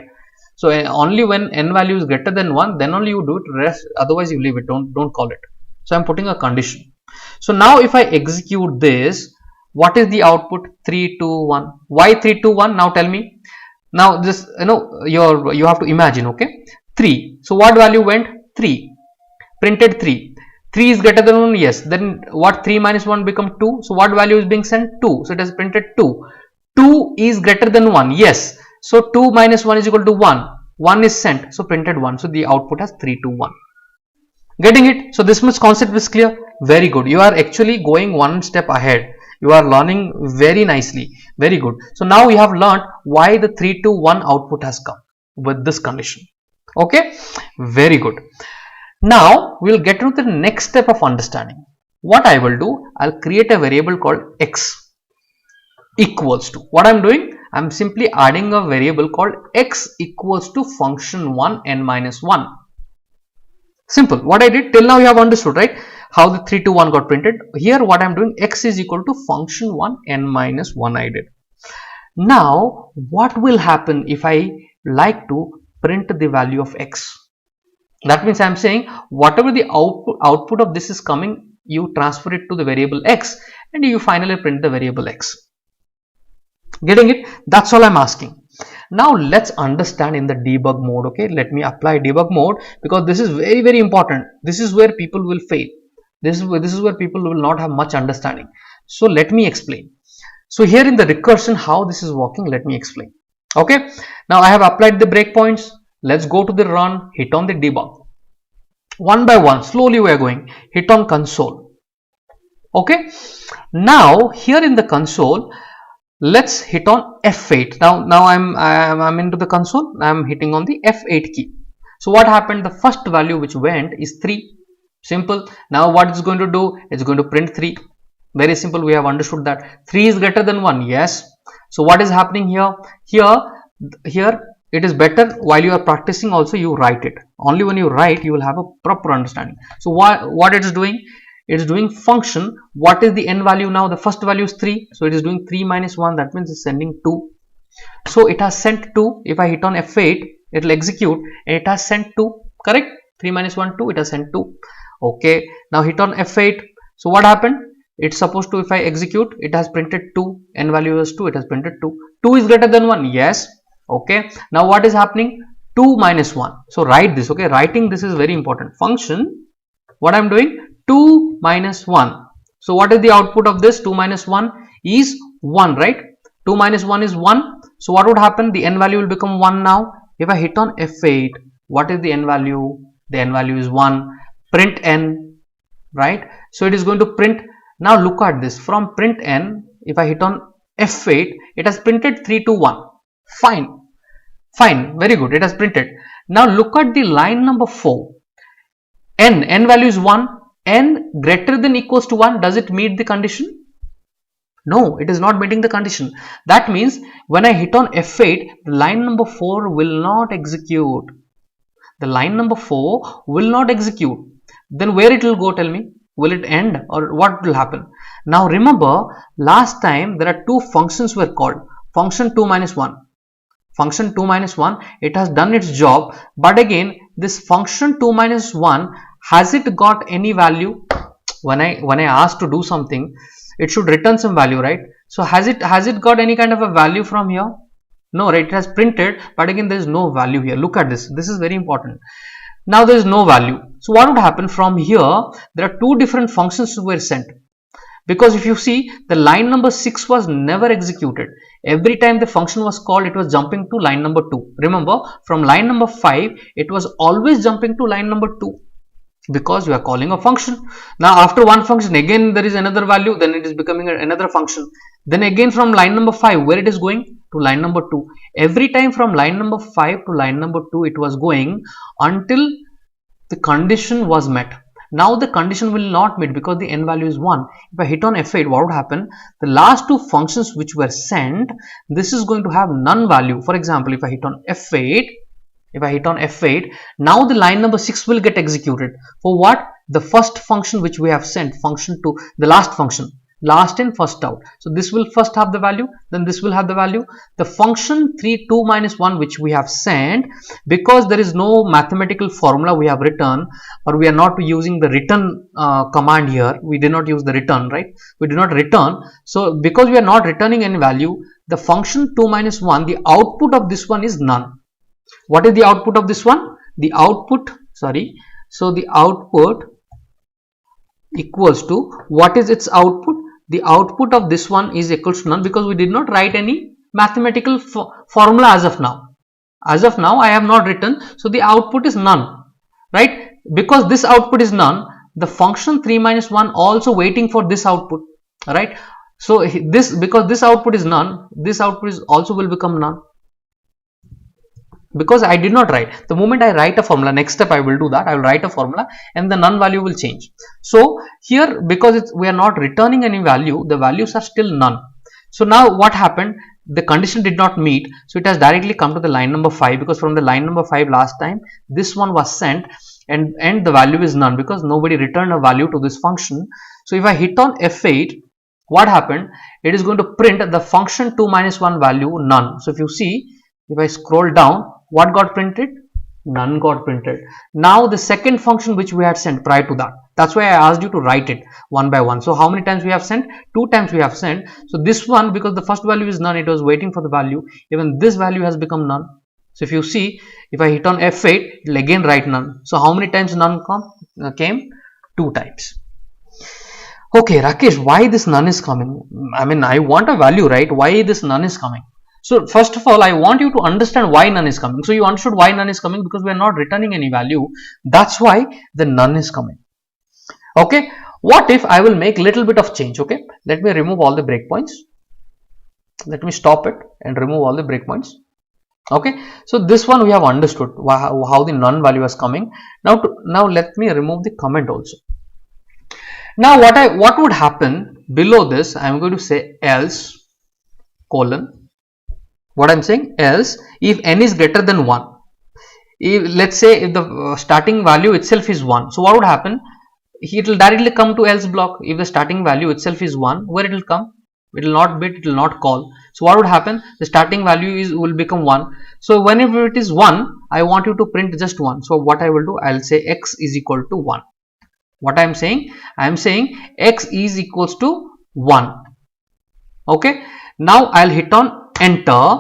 So only when n value is greater than 1, then only you do it, rest otherwise you leave it, don't call it. So I'm putting a condition. So now if I execute this, what is the output? 3 2 1. Why 3 2 1? Now tell me. Now this, you have to imagine, okay, 3. So what value went? 3, printed 3. 3 is greater than 1, yes. Then what? 3 minus 1 become 2. So what value is being sent? 2. So it has printed 2. 2 is greater than 1, yes. So 2 minus 1 is equal to 1. 1 is sent, so printed 1. So the output has 3 2 1. Getting it? So this much concept is clear. Very good. You are actually going one step ahead. You are learning very nicely. Very good. So now we have learned why the 3 2 1 output has come with this condition. Okay, very good. Now we'll get to the next step of understanding. What I will do, I'll create a variable called x equals to, what I'm doing, I'm simply adding a variable called x equals to function 1 n minus 1. Simple. What I did till now, you have understood, right? How the 3 2 1 got printed. Here what I'm doing, x is equal to function 1 n minus 1 I did. Now what will happen if I like to print the value of x? That means I'm saying whatever the output of this is coming, you transfer it to the variable x and you finally print the variable x. Getting it? That's all I'm asking. Now let's understand in the debug mode. Okay, let me apply debug mode, because this is very, very important. This is where people will fail. This is where people will not have much understanding. So let me explain. So here in the recursion, how this is working, let me explain. Okay, now I have applied the breakpoints. Let's go to the run, hit on the debug. One by one, slowly we are going. Hit on console. Okay, now here in the console, let's hit on F8. Now I'm into the console. I'm hitting on the F8 key. So what happened? The first value which went is 3. Simple. Now what it's going to do? It's going to print 3. Very simple. We have understood that 3 is greater than 1. Yes. So what is happening here? Here it is better while you are practicing also you write it. Only when you write you will have a proper understanding. So what it is doing? It is doing function. What is the n value now? The first value is 3. So it is doing 3 minus 1. That means it's sending 2. So it has sent 2. If I hit on F8, it will execute and it has sent 2. Correct? 3 minus 1, 2. It has sent 2. Okay. Now hit on F8. So what happened? It's supposed to, if I execute, it has printed 2. N value is 2. It has printed 2. 2 is greater than 1. Yes. Okay. Now what is happening? 2 minus 1. So write this. Okay. Writing this is very important. Function. What I'm doing? 2 minus 1. So what is the output of this? 2 minus 1 is 1, right? 2 minus 1 is 1. So what would happen? The n value will become 1 now. If I hit on F8, what is the n value? The n value is 1. Print n, right? So it is going to print. Now look at this. From print n, if I hit on F8, it has printed 3 to 1. Fine. Fine. Very good. It has printed. Now look at the line number 4. N value is 1. N greater than equals to 1. Does it meet the condition? No, it is not meeting the condition. That means when I hit on F8, the line number 4 will not execute. The line number 4 will not execute. Then where it will go, tell me? Will it end or what will happen? Now remember, last time there are two functions were called. Function 2 minus 1. Function 2 minus 1, it has done its job. But again, this function 2 minus 1, has it got any value? When I ask to do something, it should return some value, right? So has it got any kind of a value from here? No, right? It has printed, but again there is no value here. Look at this. This is very important. Now there is no value. So what would happen from here? There are two different functions were sent. Because if you see, the line number 6 was never executed. Every time the function was called, it was jumping to line number 2. Remember, from line number 5, it was always jumping to line number 2. Because you are calling a function. Now after one function, again there is another value, then it is becoming another function. Then again from line number 5, where it is going? To line number 2. Every time from line number 5 to line number 2, it was going until the condition was met. Now the condition will not meet because the n value is 1. If I hit on F8, what would happen? The last two functions which were sent, this is going to have none value. For example, if I hit on F8, now the line number 6 will get executed. For what? The first function which we have sent, function 2, the last function. last in first out. So this will first have the value, then this will have the value. The function 3 2 minus 1 which we have sent, because there is no mathematical formula we have written, or we are not using the return command here. We did not use the return, right? We do not return. So because we are not returning any value, the function 2 minus 1, the output of this one is none. What is the output of this one? The output, sorry, so the output equals to, what is its output? The output of this one is equals to none, because we did not write any mathematical formula as of now. As of now I have not written, so the output is none, right? Because this output is none, the function 3 minus 1 also waiting for this output, right? So this, because this output is none, this output is also will become none, because I did not write. The moment I write a formula, next step I will do that, I will write a formula and the none value will change. So here, because we are not returning any value, the values are still none. So now what happened? The condition did not meet, so it has directly come to the line number 5, because from the line number 5 last time this one was sent, and the value is none because nobody returned a value to this function. So if I hit on F8, what happened? It is going to print the function 2 minus 1 value none. So if you see, if I scroll down, what got printed? None got printed. Now the second function which we had sent prior to that, that's why I asked you to write it one by one. So how many times we have sent? 2 times we have sent. So this one, because the first value is none, it was waiting for the value, even this value has become none. So if you see, if I hit on F8, it will again write none. So how many times none came? 2 times. Okay, Rakesh, why this none is coming? I mean, I want a value, right? Why this none is coming? So first of all, I want you to understand why none is coming. So you understood why none is coming, because we are not returning any value. That's why the none is coming. Okay. What if I will make little bit of change? Okay. Let me remove all the breakpoints. Let me stop it and remove all the breakpoints. Okay. So this one we have understood how the none value is coming. Now let me remove the comment also. Now what would happen below this? I am going to say else colon. What I'm saying, else if n is greater than 1, let's say if the starting value itself is 1, so what would happen? It will directly come to else block. If the starting value itself is 1, where it will come? It will not bit, it will not call. So what would happen? The starting value will become 1. So whenever it is 1, I want you to print just 1. So what I will do, I'll say x is equal to 1. What I'm saying? I'm saying x is equals to 1. Okay. Now I'll hit on enter.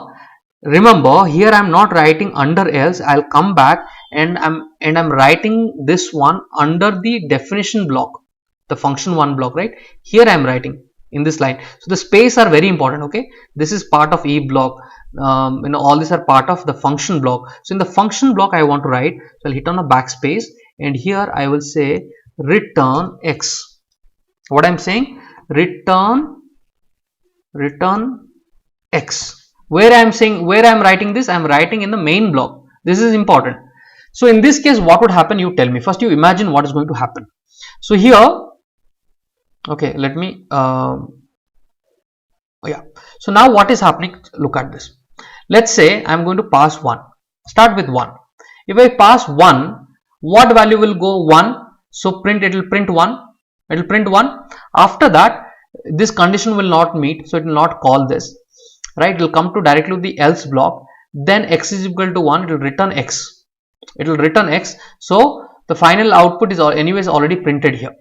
Remember, here I'm not writing under else. I'll come back and I'm writing this one under the definition block, the function 1 block, right? Here I'm writing in this line. So the space are very important. Okay, this is part of e block. All these are part of the function block. So in the function block I want to write, so I'll hit on a backspace and here I will say return x. What I'm saying, return x. Where I am saying, where I am writing this, I am writing in the main block. This is important. So in this case, what would happen? You tell me. First, you imagine what is going to happen. So here, okay, let me. Yeah. So now what is happening? Look at this. Let's say I am going to pass 1. Start with 1. If I pass 1, what value will go 1? So print. It will print 1. It will print 1. After that, this condition will not meet, so it will not call this. Right, it will come to directly the else block, then x is equal to 1, it will return x. It will return x. So the final output is anyways already printed here,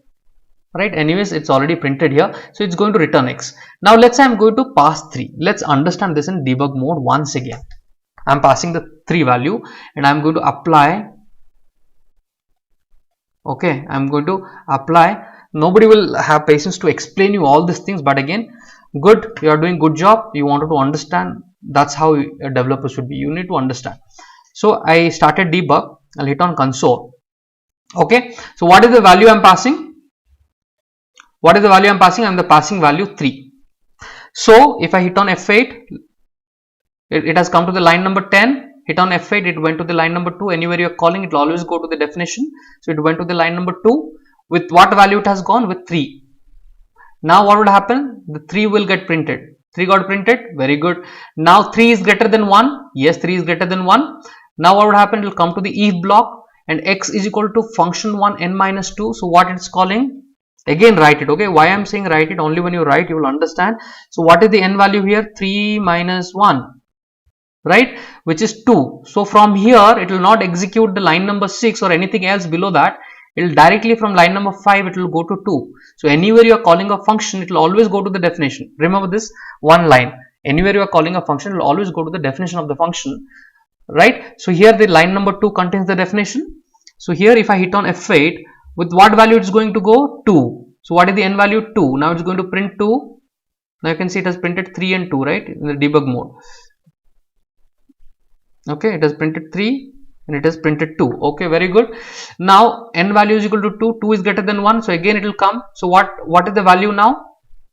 right? Anyways, it's already printed here, so it's going to return x. Now let's say I'm going to pass 3. Let's understand this in debug mode once again. I'm passing the 3 value and I'm going to apply. Okay, I'm going to apply. Nobody will have patience to explain you all these things, but again, good, you are doing good job. You wanted to understand. That's how a developer should be. You need to understand. So I started debug. I'll hit on console. Okay, so what is the value I'm passing? What is the value I'm passing? I'm the passing value 3. So if I hit on F8, it has come to the line number 10. Hit on F8, it went to the line number 2. Anywhere you're calling, it will always go to the definition. So it went to the line number 2. With what value it has gone? With 3. Now what would happen? The 3 will get printed. 3 got printed. Very good. Now 3 is greater than 1. Yes, 3 is greater than 1. Now what would happen? It will come to the if block and x is equal to function 1 n minus 2. So what it's calling? Again write it. Okay, why I'm saying write it? Only when you write you will understand. So what is the n value here? 3 minus 1, right, which is 2. So from here it will not execute the line number 6 or anything else below that. It will directly from line number 5 it will go to 2. So anywhere you are calling a function, it will always go to the definition. Remember this one line. Anywhere you are calling a function, it will always go to the definition of the function, right? So here the line number 2 contains the definition. So here if I hit on F8, with what value it's going to go? 2. So what is the n value? 2. Now it's going to print 2. Now you can see it has printed 3 and 2, right, in the debug mode. Okay, it has printed 3 and it has printed 2. Okay, very good. Now n value is equal to 2. 2 is greater than 1. So again it will come. So what is the value now?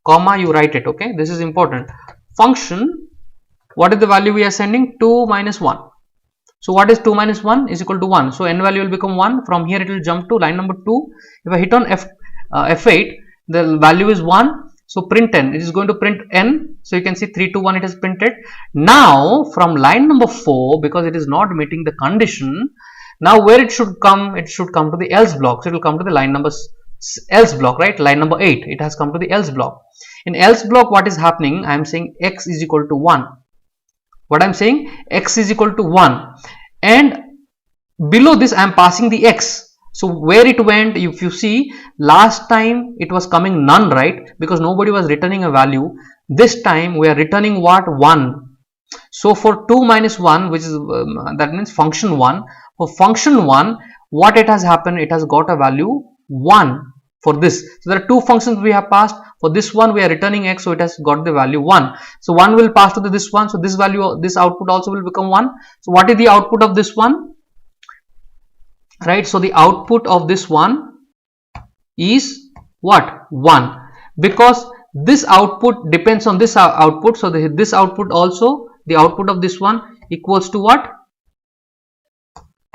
Comma, you write it. Okay, this is important. Function, what is the value we are sending? 2 minus 1. So what is 2 minus 1 is equal to 1. So n value will become 1. From here it will jump to line number 2. If I hit on F8, the value is 1. So print n. It is going to print n. So you can see 3 to 1 it is printed. Now from line number 4, because it is not meeting the condition, now where it should come? It should come to the else block. So it will come to the line number else block, right? Line number 8. It has come to the else block. In else block, what is happening? I am saying x is equal to 1. What I am saying? X is equal to 1. And below this I am passing the x. So where it went, if you see, last time it was coming none, right, because nobody was returning a value. This time we are returning what? 1. So for 2 minus 1, which is that means function 1, for function 1, what it has happened? It has got a value 1 for this. So there are two functions we have passed. For this one we are returning x, so it has got the value 1. So 1 will pass to this one, so this value, this output also will become 1. So what is the output of this one? Right, so the output of this one is what? 1, because this output depends on this output. So this output also, the output of this one equals to what?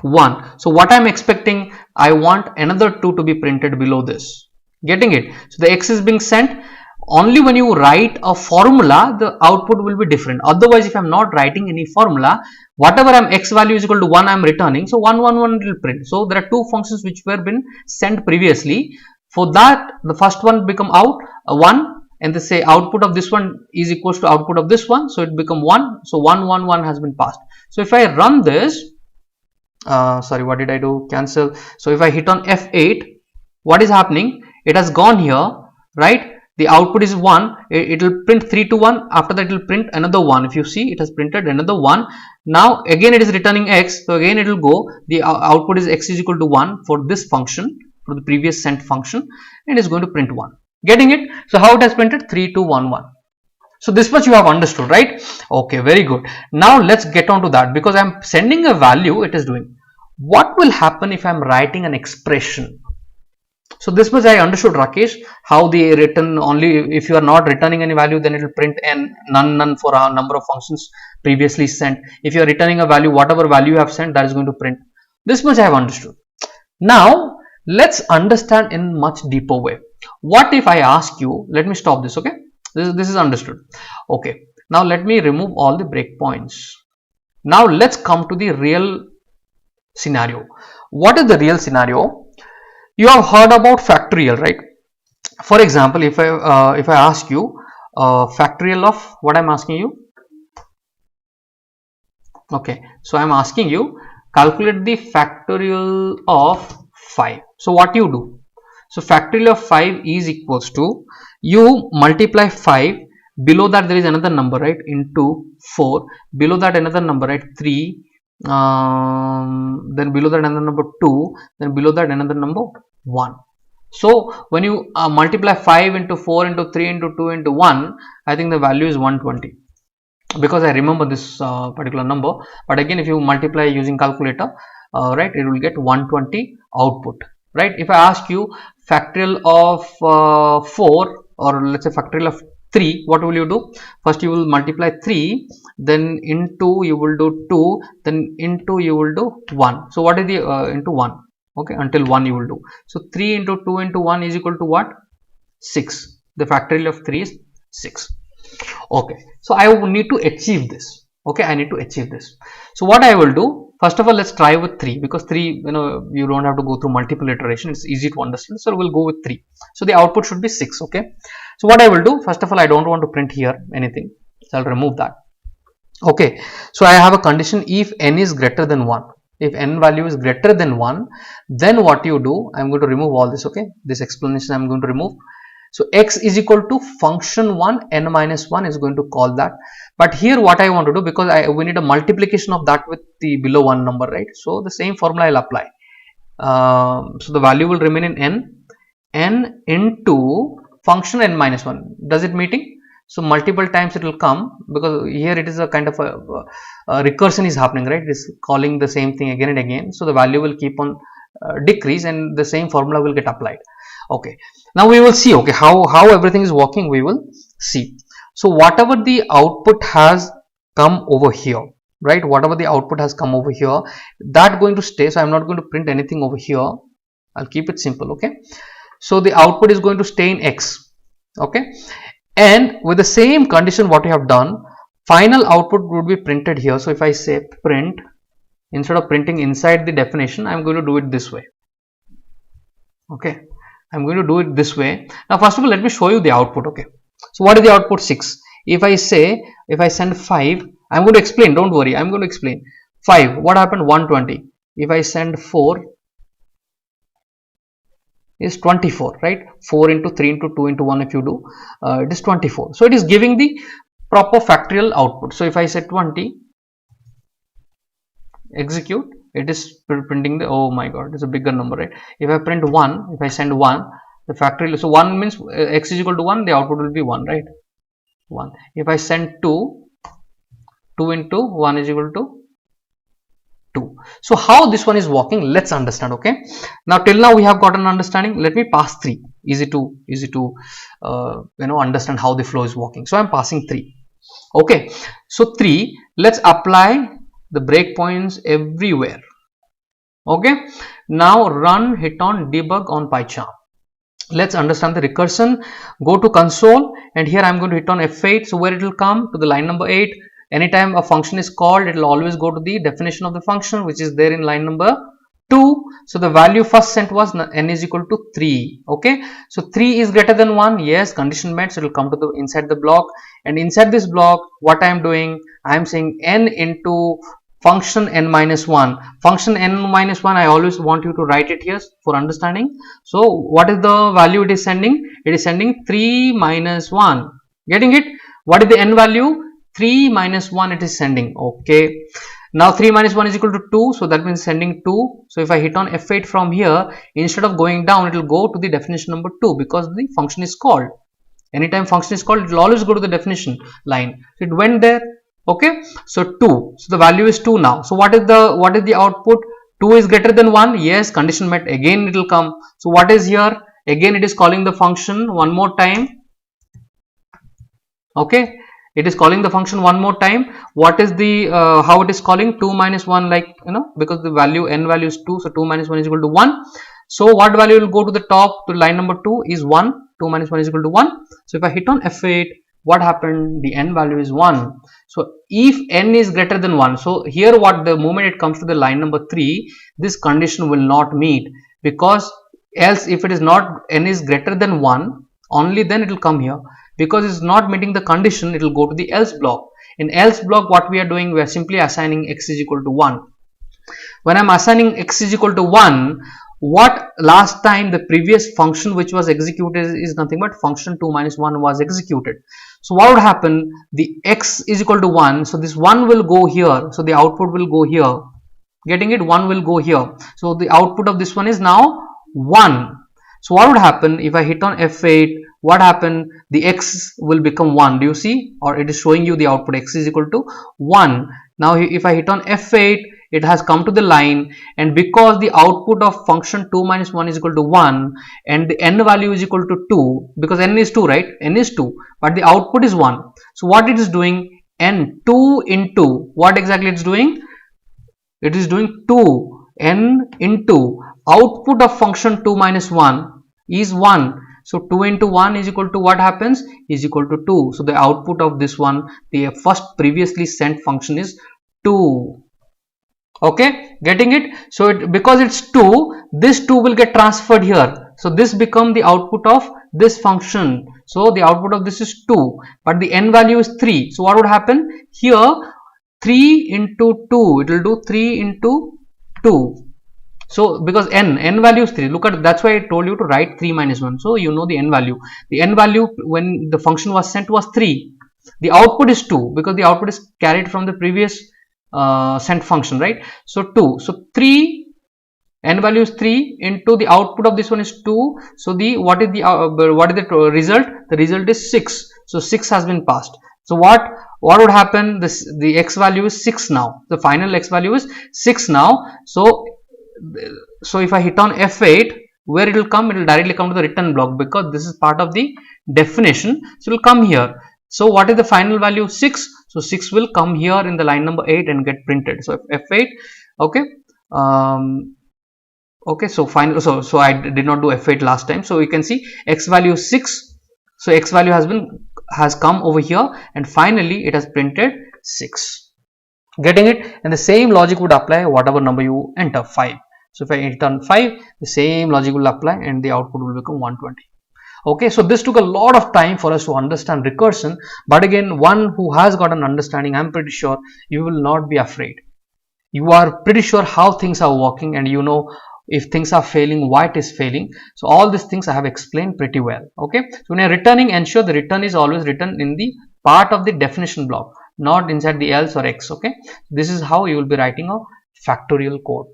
1. So what I am expecting, I want another 2 to be printed below this. Getting it? So the x is being sent. Only when you write a formula, the output will be different. Otherwise, if I am not writing any formula, whatever I am x value is equal to 1 I am returning. So 1 1 1 will print. So there are two functions which were been sent previously. For that, the first one become out 1, and they say output of this one is equals to output of this one. So it become 1. So 1 1 1 has been passed. So if I run this, sorry, what did I do? Cancel. So if I hit on F8, what is happening? It has gone here, right? The output is 1. It will print 3 to 1. After that, it will print another 1. If you see, it has printed another 1. Now again it is returning x. So again it will go. The output is x is equal to 1 for this function, for the previous sent function, and it is going to print 1. Getting it? So how it has printed? 3 2 1 1. So this much you have understood, right? Okay, very good. Now let's get on to that, because I am sending a value. It is doing. What will happen if I am writing an expression? So this much I understood, Rakesh, how the return only if you are not returning any value, then it will print n, none for a number of functions previously sent. If you are returning a value, whatever value you have sent, that is going to print. This much I have understood. Now let's understand in much deeper way. What if I ask you, let me stop this, okay? This is understood. Okay, now let me remove all the breakpoints. Now let's come to the real scenario. What is the real scenario? You have heard about factorial, right? For example, if I ask you factorial of what I'm asking you, okay, so I'm asking you calculate the factorial of 5. So what you do? So factorial of 5 is equals to, you multiply 5, below that there is another number, right, into 4, below that another number, right, 3, then below that another number 2, then below that another number 1. So when you multiply 5 into 4 into 3 into 2 into 1, I think the value is 120, because I remember this particular number. But again, if you multiply using calculator, right, it will get 120 output, right? If I ask you factorial of 4, or let's say factorial of 3, what will you do? First you will multiply 3, then into you will do 2, then into you will do 1. So what is the into 1? Okay, until 1 you will do. So 3 into 2 into 1 is equal to what? 6. The factorial of 3 is 6. Okay, so I will need to achieve this. Okay, I need to achieve this. So what I will do? First of all, let's try with 3, because 3, you don't have to go through multiple iteration. It's easy to understand. So we'll go with 3. So the output should be 6. Okay. So what I will do, first of all, I don't want to print here anything. So I'll remove that. Okay. So I have a condition if n is greater than 1. If n value is greater than 1, then what you do, I'm going to remove all this. Okay. This explanation I'm going to remove. So x is equal to function 1 n minus 1 is going to call that. But here what I want to do, because we need a multiplication of that with the below 1 number, right? So the same formula I'll apply. So the value will remain in n into function n minus 1. Does it meeting? So multiple times it will come, because here it is a kind of a recursion is happening, right? It is calling the same thing again and again. So the value will keep on decrease and the same formula will get applied. Okay, now we will see, okay, how everything is working. We will see. So whatever the output has come over here, right, whatever the output has come over here, that going to stay. So I'm not going to print anything over here. I'll keep it simple. Okay, so the output is going to stay in x. Okay, and with the same condition what we have done, final output would be printed here. So if I say print, instead of printing inside the definition, I'm going to do it this way. Okay, I'm going to do it this way. Now first of all, let me show you the output. Okay, so what is the output? 6. If I send 5, I'm going to explain, don't worry, I'm going to explain. 5, what happened? 120. If I send 4, is 24, right? 4 into 3 into 2 into 1, if you do, it is 24. So it is giving the proper factorial output. So if I say 20, execute, it is printing the, oh my god, it's a bigger number, right? If I print 1, if I send 1, the factorial, so 1 means x is equal to 1, the output will be 1, right? 1. If I send 2, 2 into 1 is equal to 2. So how this one is working, let's understand. Okay, now till now we have got an understanding. Let me pass 3. Easy to understand how the flow is working. So I'm passing 3. Okay, so 3, let's apply the breakpoints everywhere. Okay, now run hit on debug on PyCharm. Let's understand the recursion. Go to console, and here I'm going to hit on F8. So where it will come to the line number 8. Anytime a function is called, it will always go to the definition of the function, which is there in line number 2. So the value first sent was n is equal to 3. Okay, so 3 is greater than 1. Yes, condition met. So it will come to the inside the block, and inside this block, what I am doing, I am saying n into function n minus 1. Function n minus 1, I always want you to write it here for understanding. So what is the value it is sending? It is sending 3 minus 1. Getting it? What is the n value? 3 minus 1 it is sending. Okay, now 3 minus 1 is equal to 2, so that means sending 2. So if I hit on F8 from here, instead of going down, it will go to the definition number 2, because the function is called. Anytime function is called, it will always go to the definition line. So it went there. Okay, so 2, so the value is 2 now. So what is the output? 2 is greater than 1. Yes, condition met. Again it will come. So what is here? Again it is calling the function one more time. Okay, it is calling the function one more time. What is the how it is calling? 2 minus 1, like, because the value n value is 2, so 2 minus 1 is equal to 1. So what value will go to the top to line number 2 is 1. 2 minus 1 is equal to 1. So if I hit on F8, what happened? The n value is 1. So if n is greater than 1, so here what, the moment it comes to the line number 3, this condition will not meet, because else if it is not, n is greater than 1, only then it will come here. Because it's not meeting the condition, it will go to the else block. In else block, what we are doing, we are simply assigning x is equal to 1. When I'm assigning x is equal to 1, what last time the previous function which was executed is nothing but function 2 minus 1 was executed. So what would happen? The x is equal to 1, so this 1 will go here, so the output will go here. Getting it? 1 will go here. So the output of this one is now 1. So what would happen if I hit on F8? What happened? The x will become 1. Do you see? Or it is showing you the output x is equal to 1. Now if I hit on F8, it has come to the line, and because the output of function 2 minus 1 is equal to 1 and the n value is equal to 2, because n is 2, right? N is 2, but the output is 1. So what it is doing? N 2 into what exactly it's doing? It is doing 2 n into output of function 2 minus 1 is 1. So 2 into 1 is equal to what happens? Is equal to 2. So the output of this one, the first previously sent function, is 2. Okay, getting it? So because it's 2, this 2 will get transferred here. So this become the output of this function. So the output of this is 2, but the n value is 3. So what would happen here? 3 into 2, it will do 3 into 2. So because n value is 3, look at, that's why I told you to write 3 minus 1. So you know the n value. The n value when the function was sent was 3. The output is 2 because the output is carried from the previous sent function, right? So 2. So 3, n value is 3 into the output of this one is 2. So the what is the result? The result is 6. So 6 has been passed. So what would happen? The x value is 6 now. The final x value is 6 now. So if I hit on F8, where it will come? It will directly come to the return block because this is part of the definition. So it will come here. So what is the final value? 6. So 6 will come here in the line number 8 and get printed. So F8, okay. Okay, so final. So I did not do F8 last time. So you can see x value is 6. So x value has come over here, and finally it has printed 6. Getting it? And the same logic would apply whatever number you enter, 5. So if I enter 5, the same logic will apply and the output will become 120. Okay, so this took a lot of time for us to understand recursion, but again, one who has got an understanding, I'm pretty sure you will not be afraid. You are pretty sure how things are working, and you know if things are failing, why it is failing. So all these things I have explained pretty well. Okay, so when you're returning, ensure the return is always written in the part of the definition block, not inside the else or x. Okay, this is how you will be writing a factorial code.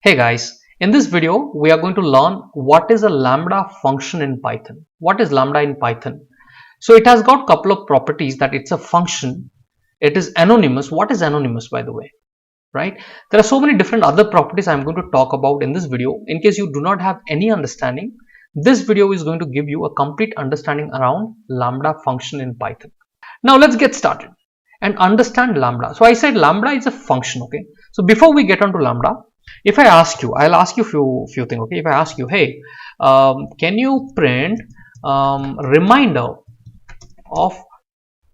Hey guys, in this video we are going to learn what is a lambda function in Python. What is lambda in Python? So it has got couple of properties, that it's a function, it is anonymous. What is anonymous, by the way? Right, there are so many different other properties I'm going to talk about in this video. In case you do not have any understanding, this video is going to give you a complete understanding around lambda function in Python. Now let's get started and understand lambda. So I said lambda is a function. Okay, so before we get on to lambda, if I ask you, I'll ask you few things. Okay, if I ask you, hey, can you print reminder of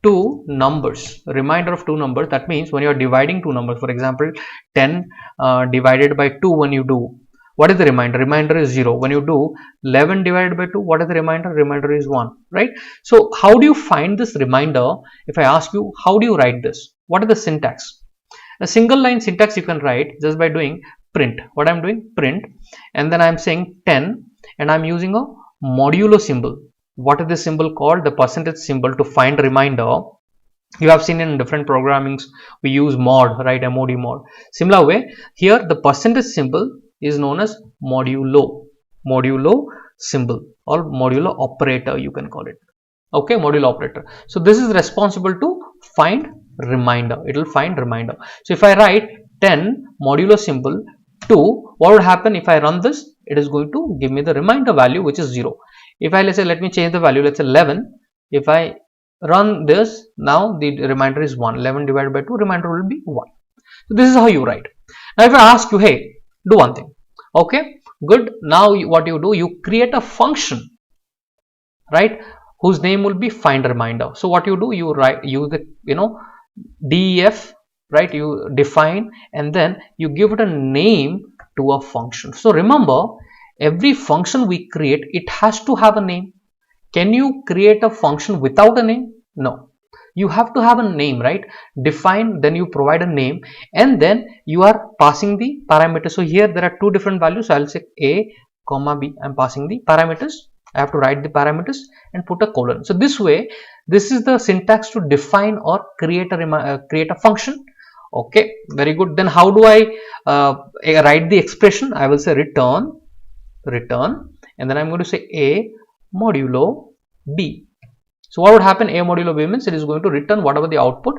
two numbers, that means when you are dividing two numbers, for example 10 divided by 2, when you do, what is the remainder is 0. When you do 11 divided by 2, what is the remainder is 1, right? So how do you find this remainder? If I ask you, how do you write this? What is the syntax? A single line syntax you can write just by doing print. What I'm doing, print, and then I'm saying 10, and I'm using a modulo symbol. What is this symbol called? The percentage symbol to find remainder. You have seen in different programmings we use mod, right? mod. Similar way, here the percentage symbol is known as modulo symbol or modulo operator, you can call it. Okay, modulo operator. So this is responsible to find remainder. It will find remainder. So if I write 10 modulo symbol 2, what would happen if I run this? It is going to give me the remainder value, which is 0. If I, let's say, let me change the value, let's say 11. If I run this, now the remainder is 1. 11 divided by 2, remainder will be 1. So this is how you write. Now if I ask you, hey, do one thing. Okay, good. Now what you do, you create a function, right, whose name will be find remainder. So what you do, you use the def, right? You define and then you give it a name to a function. So remember, every function we create, it has to have a name. Can you create a function without a name? No, you have to have a name, right? Define, then you provide a name, and then you are passing the parameters. So here there are two different values. So I'll say a comma b. I'm passing the parameters. I have to write the parameters and put a colon. So this way, this is the syntax to define or create a function. Okay, very good. Then how do I write the expression? I will say return, and then I'm going to say a modulo b. So what would happen? A modulo b means it is going to return whatever the output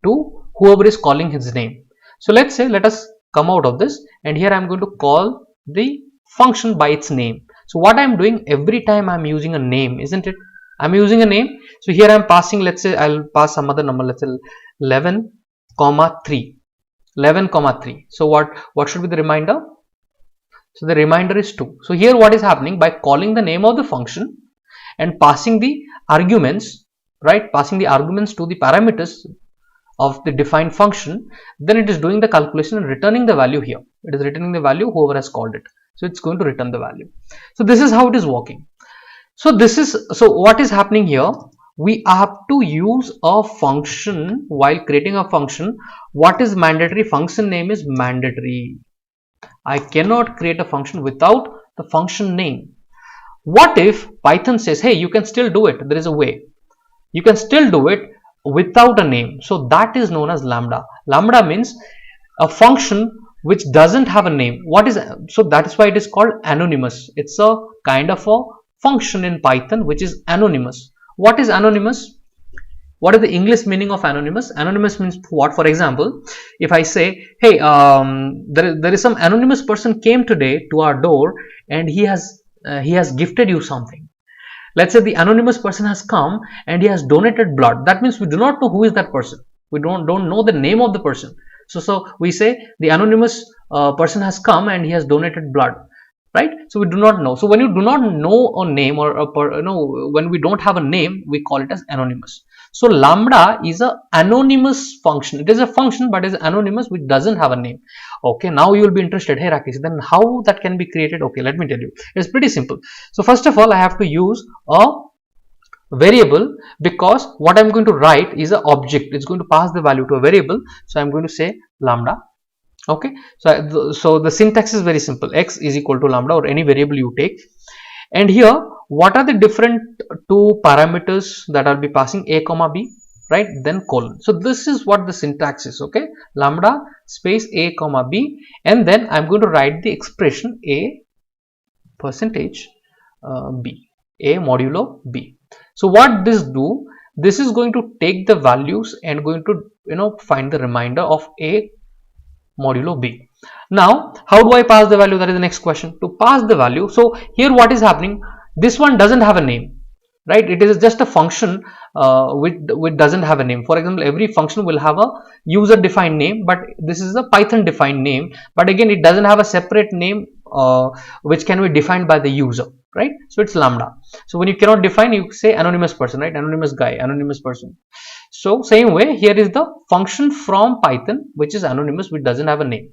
to whoever is calling his name. So let's say, let us come out of this, and here I'm going to call the function by its name. So what I'm doing, every time I'm using a name, isn't it? I'm using a name. So here I'm passing, let's say I'll pass some other number, let's say 11 comma 3. So what should be the remainder? So the remainder is 2. So here what is happening, by calling the name of the function and passing the arguments, right, passing the arguments to the parameters of the defined function, then it is doing the calculation and returning the value here. It is returning the value whoever has called it. So it's going to return the value. So this is how it is working. So what is happening here, we have to use a function while creating a function. What is mandatory? Function name is mandatory. I cannot create a function without the function name. What if Python says, hey, you can still do it, there is a way, you can still do it without a name? So that is known as lambda. Lambda means a function which doesn't have a name. What is, so that is why it is called anonymous. It's a kind of a function in Python which is anonymous. What is anonymous? What is the English meaning of anonymous? Anonymous means what? For example, if I say, hey, there is some anonymous person came today to our door and he has gifted you something. Let's say the anonymous person has come and he has donated blood. That means we do not know who is that person. We don't know the name of the person. So we say the anonymous person has come and he has donated blood, right? So we do not know. So when you do not know a name, or when we don't have a name, we call it as anonymous. So lambda is a anonymous function. It is a function but is anonymous, which doesn't have a name. Okay, now you will be interested, hey Rakesh, then how that can be created? Okay, let me tell you. It's pretty simple. So first of all, I have to use a variable, because what I'm going to write is an object. It's going to pass the value to a variable. So I'm going to say lambda. Okay, so the syntax is very simple. X is equal to lambda, or any variable you take. And here, what are the different two parameters that I'll be passing? A comma b, right? Then colon. So this is what the syntax is. Okay, lambda space a comma b, and then I'm going to write the expression a percentage b, a modulo b. So what this do? This is going to take the values and going to find the remainder of a modulo b. Now how do I pass the value? That is the next question. To pass the value, so here what is happening, this one doesn't have a name, right? It is just a function which doesn't have a name. For example, every function will have a user defined name, but this is a Python defined name, but again it doesn't have a separate name which can be defined by the user, right? So it's lambda. So when you cannot define, you say anonymous person, right? Anonymous guy, anonymous person. So same way, here is the function from Python which is anonymous, which doesn't have a name.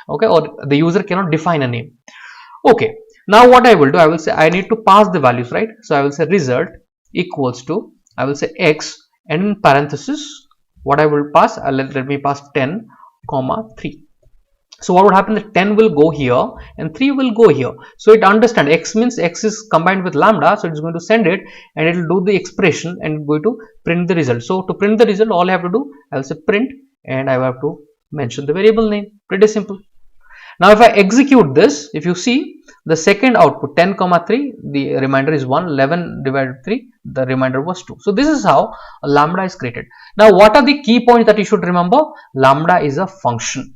Okay, or the user cannot define a name. Okay, now what I will do, I will say I need to pass the values, right? So I will say result equals to, I will say x, and in parenthesis what I will pass, let me pass 10 comma 3. So what would happen, that 10 will go here and 3 will go here. So it understands x means x is combined with lambda, so it's going to send it and it will do the expression and going to print the result. So to print the result, all I have to do, I will say print, and I have to mention the variable name. Pretty simple. Now if I execute this, if you see the second output 10 comma 3, the remainder is 1, 11 divided 3, the remainder was 2. So this is how a lambda is created. Now what are the key points that you should remember? Lambda is a function.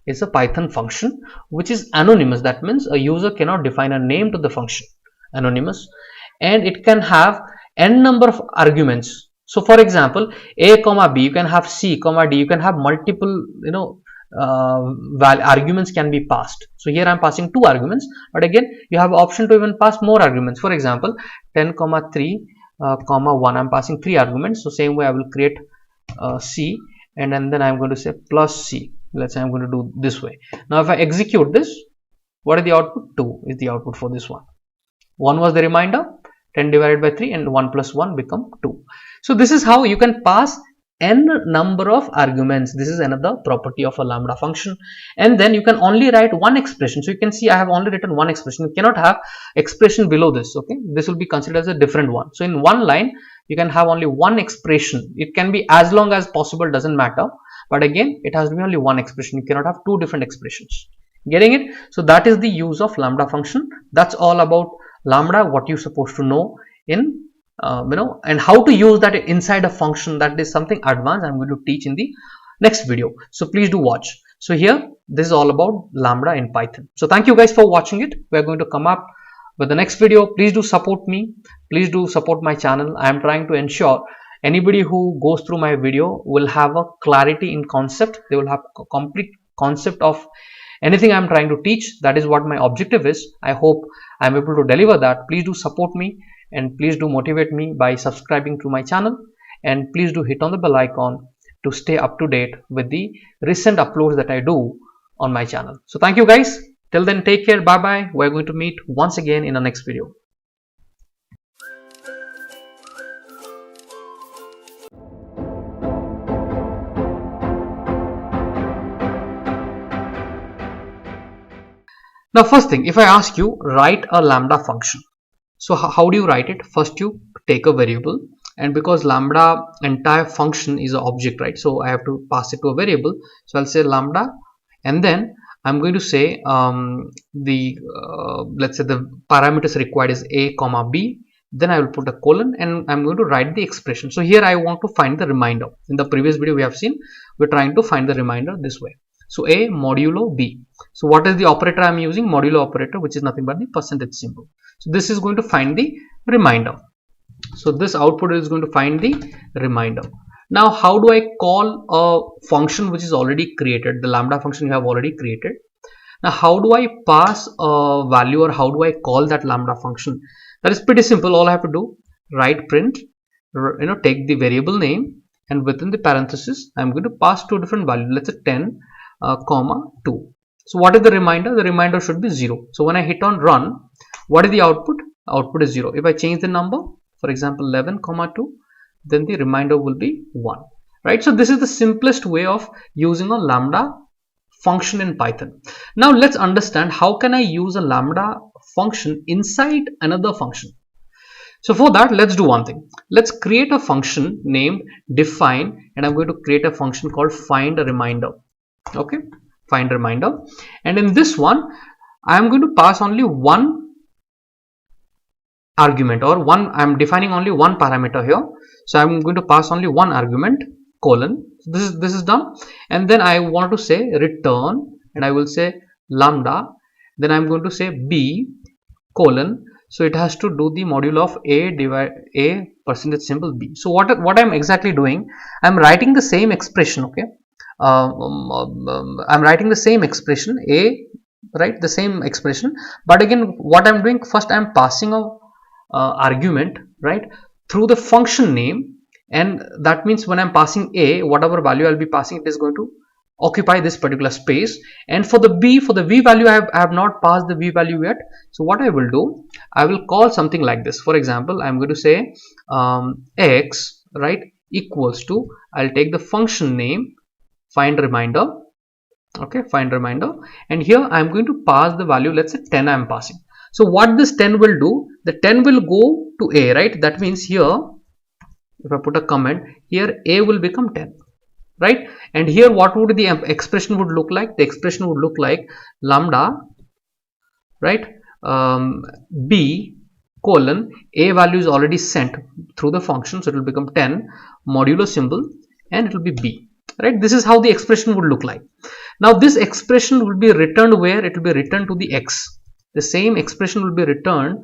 It's a Python function which is anonymous. That means a user cannot define a name to the function, anonymous, and it can have n number of arguments. So for example, a comma b, you can have c comma d, you can have multiple arguments can be passed. So here I'm passing 2 arguments, but again you have option to even pass more arguments. For example, 10 comma 3 comma 1, I'm passing 3 arguments. So same way I will create c, and then I'm going to say plus c. Let's say I'm going to do this way. Now if I execute this, what is the output? 2 is the output for this one. 1 was the remainder, 10 divided by 3, and 1 plus 1 become 2. So this is how you can pass n number of arguments. This is another property of a lambda function. And then you can only write one expression. So you can see I have only written one expression. You cannot have expression below this. Okay, this will be considered as a different one. So in one line you can have only one expression. It can be as long as possible, doesn't matter, but again it has to be only one expression. You cannot have 2 different expressions. Getting it? So that is the use of lambda function. That's all about lambda, what you're supposed to know in and how to use that inside a function. That is something advanced I'm going to teach in the next video. So please do watch. So here this is all about lambda in Python. So thank you guys for watching it. We are going to come up with the next video. Please do support me. Please do support my channel. I am trying to ensure anybody who goes through my video will have a clarity in concept. They will have a complete concept of anything I'm trying to teach, that is what my objective is. I hope I'm able to deliver that. Please do support me and please do motivate me by subscribing to my channel, and please do hit on the bell icon to stay up to date with the recent uploads that I do on my channel. So thank you guys. Till then, take care. Bye bye. We're going to meet once again in the next video. Now, first thing, if I ask you, write a lambda function. So how do you write it? First, you take a variable, and because lambda entire function is an object, right? So I have to pass it to a variable. So I'll say lambda, and then I'm going to say let's say the parameters required is a comma b. Then I will put a colon, and I'm going to write the expression. So here I want to find the remainder. In the previous video we have seen, we're trying to find the remainder this way. So a modulo b. So what is the operator I'm using? Modulo operator, which is nothing but the percentage symbol. So this is going to find the remainder. So this output is going to find the remainder. Now how do I call a function which is already created, the lambda function you have already created? Now how do I pass a value, or how do I call that lambda function? That is pretty simple. All I have to do, write print, take the variable name, and within the parenthesis I'm going to pass two different values. Let's say 10 comma 2. So what is the remainder? The remainder should be 0. So when I hit on run, what is the output? Output is 0. If I change the number, for example 11 comma 2, then the remainder will be 1, right? So this is the simplest way of using a lambda function in Python. Now let's understand, how can I use a lambda function inside another function? So for that, let's do one thing. Let's create a function named define, and I'm going to create a function called find a remainder. Okay, find remainder, and in this one I am going to pass only one argument, or I'm defining only one parameter here. So I'm going to pass only one argument, colon. So this is done, and then I want to say return, and I will say lambda, then I'm going to say b colon. So it has to do the modulo of a divide a percentage symbol b. So what I'm exactly doing, I'm writing the same expression. Okay, I'm writing the same expression a, right, the same expression, but again what I'm doing, first I'm passing a argument, right, through the function name, and that means when I'm passing a, whatever value I'll be passing, it is going to occupy this particular space. And for the v value, I have not passed the v value yet. So what I will do, I will call something like this. For example, I'm going to say x, right, equals to, I'll take the function name find remainder. Okay, find remainder, and here I'm going to pass the value, let's say 10 I'm passing. So what this 10 will do, the 10 will go to a, right? That means here, if I put a comment here, a will become 10, right? And here what would the expression would look like? The expression would look like lambda, right, b colon, a value is already sent through the function, so it will become 10 modulo symbol, and it will be b. Right, this is how the expression would look like. Now this expression will be returned where? It will be returned to the x. The same expression will be returned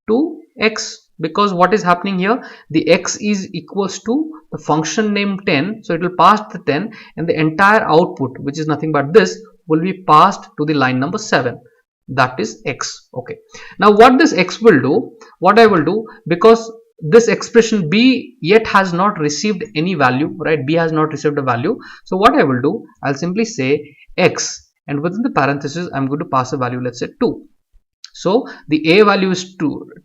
to x, because what is happening here, the x is equals to the function name 10, so it will pass the 10, and the entire output, which is nothing but this, will be passed to the line number 7, that is x. Okay, now what this x will do, what I will do, because this expression b yet has not received any value, right? B has not received a value. So what I will do, I'll simply say x, and within the parenthesis I'm going to pass a value, let's say 2. So the a value is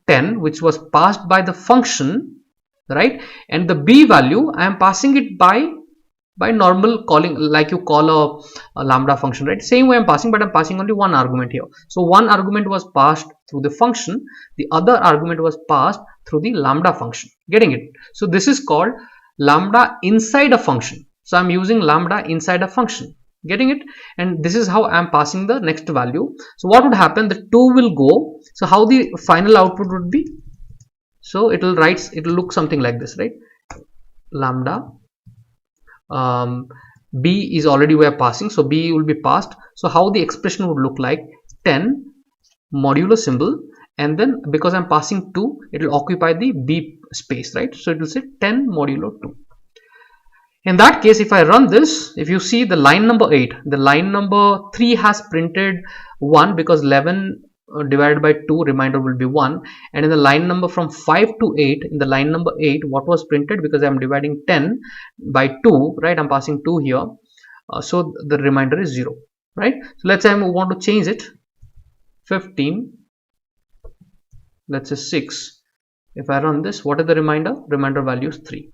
10, which was passed by the function, right? And the b value I am passing it by normal calling, like you call a lambda function, right? Same way I'm passing, but I'm passing only one argument here. So one argument was passed through the function, the other argument was passed through the lambda function. Getting it? So this is called lambda inside a function. So I'm using lambda inside a function. Getting it? And this is how I'm passing the next value. So what would happen? The 2 will go. So how the final output would be? So it will look something like this, right? Lambda b is already we are passing, so b will be passed. So how the expression would look like, 10 modulo symbol, and then because I'm passing 2, it will occupy the b space, right? So it will say 10 modulo 2. In that case, if I run this, if you see the line number 8, the line number 3 has printed 1 because 11 divided by 2 remainder will be 1, and in the line number from 5 to 8, in the line number 8 what was printed, because I am dividing 10 by 2, right, I'm passing 2 here, so the remainder is 0, right. So let's say I want to change it, 15, let's say 6. If I run this, what is the remainder value is 3.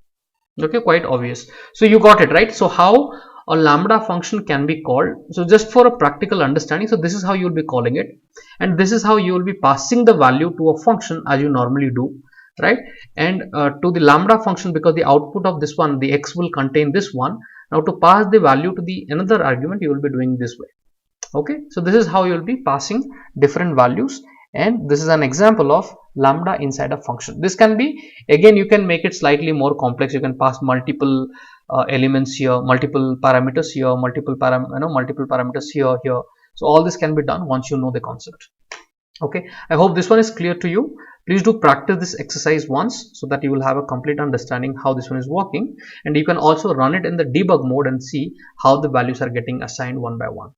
Okay, quite obvious. So you got it, right? So how a lambda function can be called, so just for a practical understanding, so this is how you will be calling it, and this is how you will be passing the value to a function as you normally do, right. And to the lambda function, because the output of this one, the x will contain this one, now to pass the value to the another argument, you will be doing this way. Okay, so this is how you will be passing different values, and this is an example of lambda inside a function. This can be, again, you can make it slightly more complex. You can pass multiple elements here, multiple parameters here, multiple parameters here. So all this can be done once you know the concept. Okay, I hope this one is clear to you. Please do practice this exercise once so that you will have a complete understanding how this one is working, and you can also run it in the debug mode and see how the values are getting assigned one by one.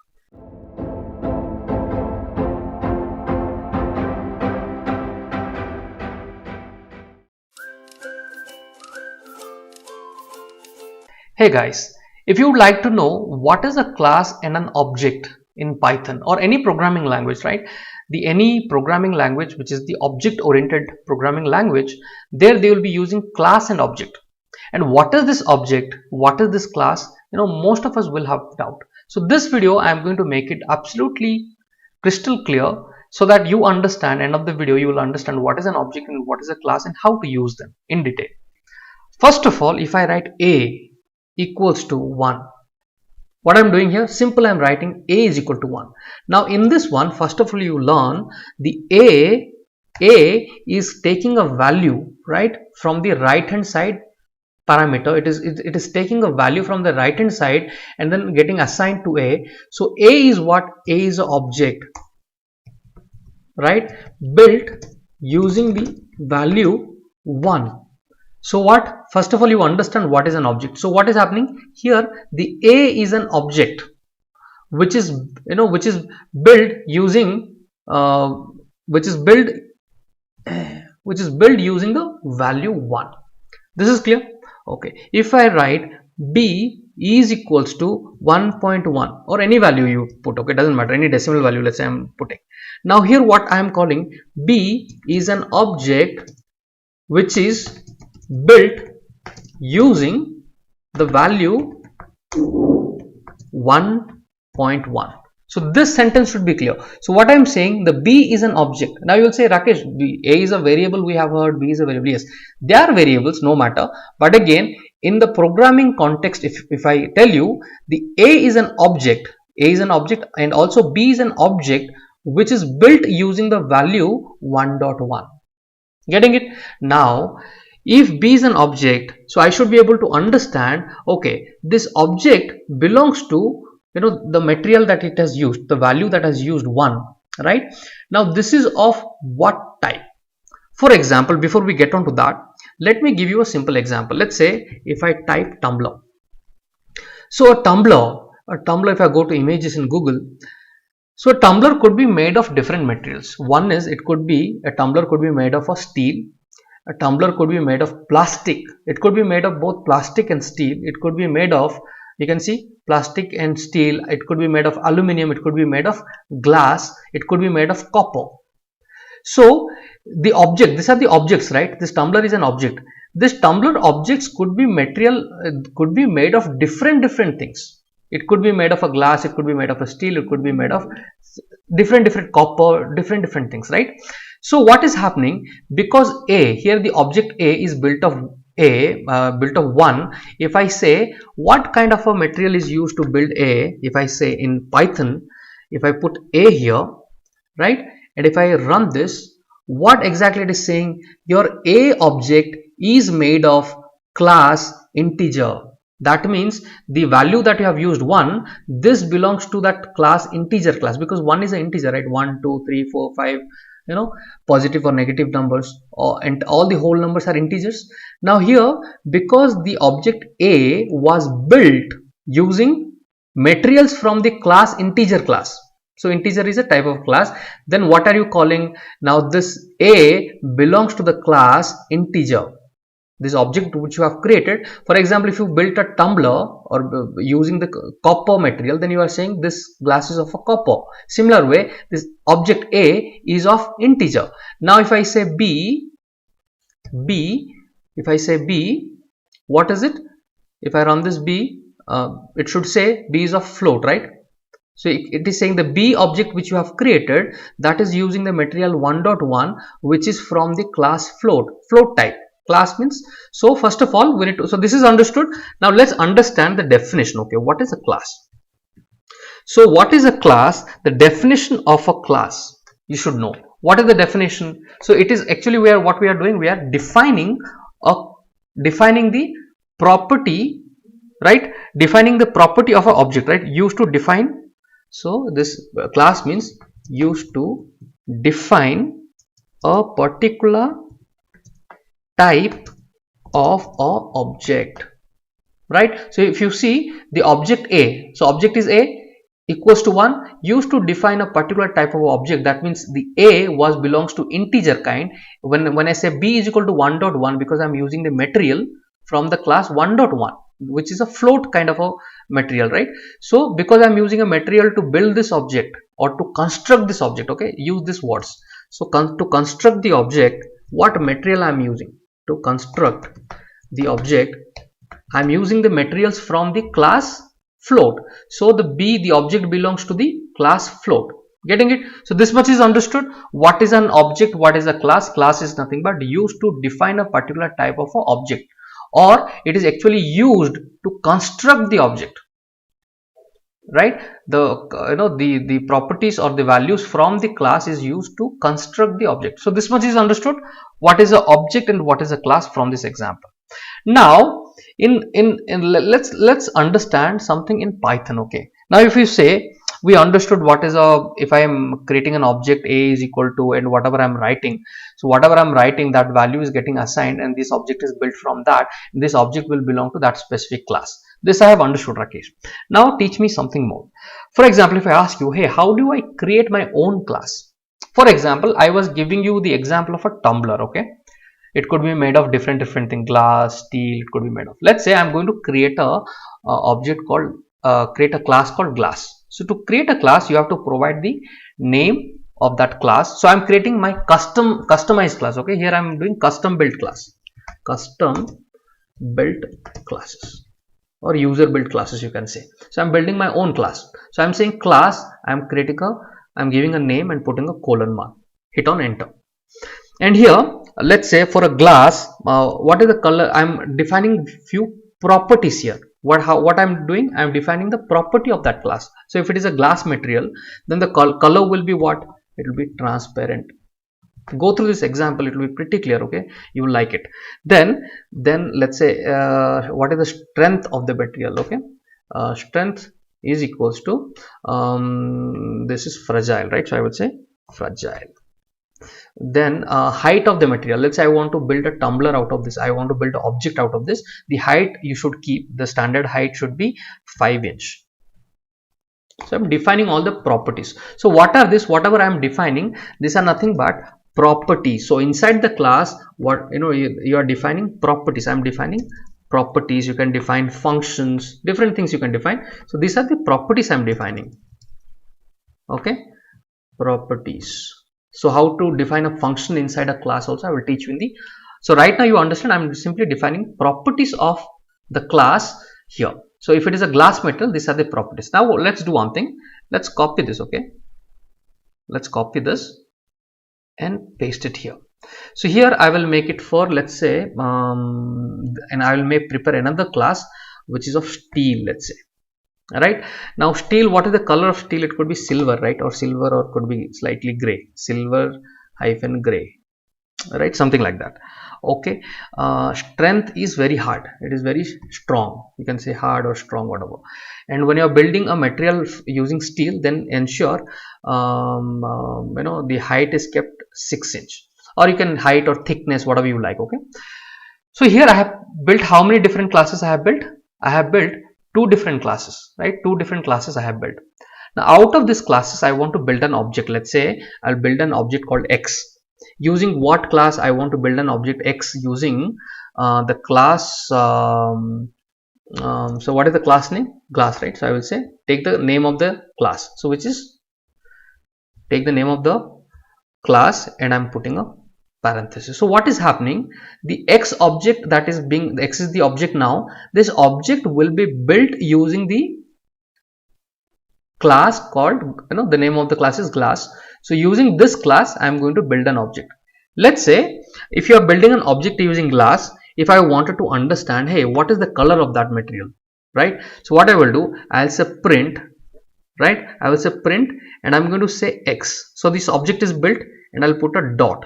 Hey guys, if you would like to know what is a class and an object in Python or any programming language, right? Any programming language which is the object oriented programming language, there they will be using class and object. And what is this object? What is this class? Most of us will have doubt. So this video I am going to make it absolutely crystal clear so that you understand, end of the video you will understand what is an object and what is a class and how to use them in detail. First of all, if I write A equals to 1, what I'm doing here, simple, I'm writing A is equal to 1. Now in this one, first of all, you learn the A is taking a value, right, from the right hand side parameter. It is taking a value from the right hand side and then getting assigned to A. So A is what? A is an object, right, built using the value 1. So what? First of all, you understand what is an object. So what is happening here? The A is an object which is built using built using the value 1. This is clear? Okay. If I write B is equals to 1.1 or any value you put, okay, doesn't matter, any decimal value, let's say I'm putting. Now here what I am calling, B is an object which is built using the value 1.1. So this sentence should be clear. So what I am saying, the B is an object. Now you will say, Rakesh, A is a variable, we have heard, B is a variable. Yes, they are variables, no matter. But again, in the programming context, if I tell you the A is an object, and also B is an object which is built using the value 1.1. Getting it? Now if B is an object, so I should be able to understand, okay, this object belongs to the material that it has used, the value that has used 1, right? Now this is of what type? For example, before we get on to that, let me give you a simple example. Let's say if I type tumbler. So a tumbler, if I go to images in Google, so a tumbler could be made of different materials. One is, a tumbler could be made of a steel. A tumbler could be made of plastic. It could be made of both plastic and steel. It could be made of, you can see, plastic and steel. It could be made of aluminum. It could be made of glass. It could be made of copper. So the object, these are the objects, right? This tumbler is an object. This tumbler objects could be could be made of different things. It could be made of a glass. It could be made of a steel. It could be made of different copper, different things, right? So what is happening, because A, here the object A is built of 1. If I say what kind of a material is used to build A, if I say in Python, if I put A here, right, and if I run this, what exactly it is saying, your A object is made of class integer. That means the value that you have used 1, this belongs to that class integer class, because 1 is an integer, right? 1, 2, 3, 4, 5, positive or negative numbers, and all the whole numbers are integers. Now here, because the object A was built using materials from the class integer class, so integer is a type of class, then what are you calling? Now this A belongs to the class integer, this object which you have created. For example, if you built a tumbler or using the copper material, then you are saying this glass is of a copper. Similar way, this object A is of integer. Now if I say B, if I say B, what is it? If I run this B, it should say B is of float, right? So it is saying the B object which you have created, that is using the material 1.1, which is from the class float type. Class means, so first of all we need to, so this is understood. Now let's understand the definition. Okay, what is a class? So what is a class? The definition of a class, you should know. What is the definition? So it is actually where what we are doing, we are defining the property, right? Defining the property of an object, right? Used to define. So this class means used to define a particular type of a object, right? So if you see the object A, so object is A equals to 1, used to define a particular type of object. That means the A was belongs to integer kind. When I say B is equal to 1.1, because I'm using the material from the class 1.1, which is a float kind of a material, right? So because I'm using a material to build this object or to construct this object, okay, use these words. So to construct the object, what material I'm using? To construct the object, I'm using the materials from the class float. So the object belongs to the class float. Getting it? So this much is understood. What is an object? What is a class? Class is nothing but used to define a particular type of an object, or it is actually used to construct the object, right? The properties or the values from the class is used to construct the object. So this much is understood. What is an object and what is a class from this example. Now let's understand something in Python. Okay, now if you say, we understood what is if I am creating an object A is equal to, and whatever I'm writing, so whatever I'm writing, that value is getting assigned and this object is built from that, this object will belong to that specific class. This I have understood, Rakesh. Now teach me something more. For example, if I ask you, hey, how do I create my own class? For example, I was giving you the example of a tumbler. Okay, it could be made of different things, glass, steel, it could be made of. Let's say I'm going to create a object called create a class called glass. So to create a class, you have to provide the name of that class. So I'm creating my customized class. Okay, here I'm doing custom built class, custom built classes, or user built classes, you can say. So I'm building my own class. So I'm saying class, I'm giving a name and putting a colon mark. Hit on enter. And here, let's say for a glass, what is the color? I'm defining few properties here. What I'm doing, I'm defining the property of that glass. So if it is a glass material, then the color will be what? It will be transparent. Go through this example, it will be pretty clear. Okay, you will like it. Then let's say what is the strength of the material? Okay, strength is equals to this is fragile, right? So I would say fragile. Then height of the material, let's say I want to build a tumbler out of this, I want to build an object out of this. The height you should keep, the standard height should be 5 inch. So I'm defining all the properties. So what are this? Whatever I'm defining, these are nothing but properties. So inside the class, what you are defining properties. I'm defining properties. You can define functions, different things you can define. So these are the properties I'm defining. Okay, properties. So how to define a function inside a class also I will teach you in the. So right now you understand, I'm simply defining properties of the class here. So if it is a glass material, these are the properties. Now let's do one thing. Let's copy this. Okay, let's copy this and paste it here. So here I will make it for, let's say, and I will prepare another class which is of steel, let's say. Right now, steel, what is the color of steel? It could be silver, right? Or silver, or could be slightly gray, silver hyphen gray. right? Something like that. Okay. Strength is very hard, it is very strong, you can say hard or strong, whatever. And when you're building a material using steel, then ensure the height is kept 6 inch, or you can height or thickness, whatever you like. Okay, so here I have built how many different classes I have built two different classes, right? Two different classes I have built. Now out of these classes I want to build an object. Let's say I'll build an object called X. Using what class I want to build an object X? Using the class so what is the class name? Glass, right? So I will say take the name of the class, so which is take the name of the class, and I'm putting a parenthesis. So what is happening, the X object that is being, X is the object. Now this object will be built using the class called, the name of the class is glass. So using this class I am going to build an object. Let's say if you are building an object using glass, if I wanted to understand, hey, what is the color of that material, right? So what I will do, I'll say print, right? I will say print, and I'm going to say X. So this object is built, and I'll put a dot,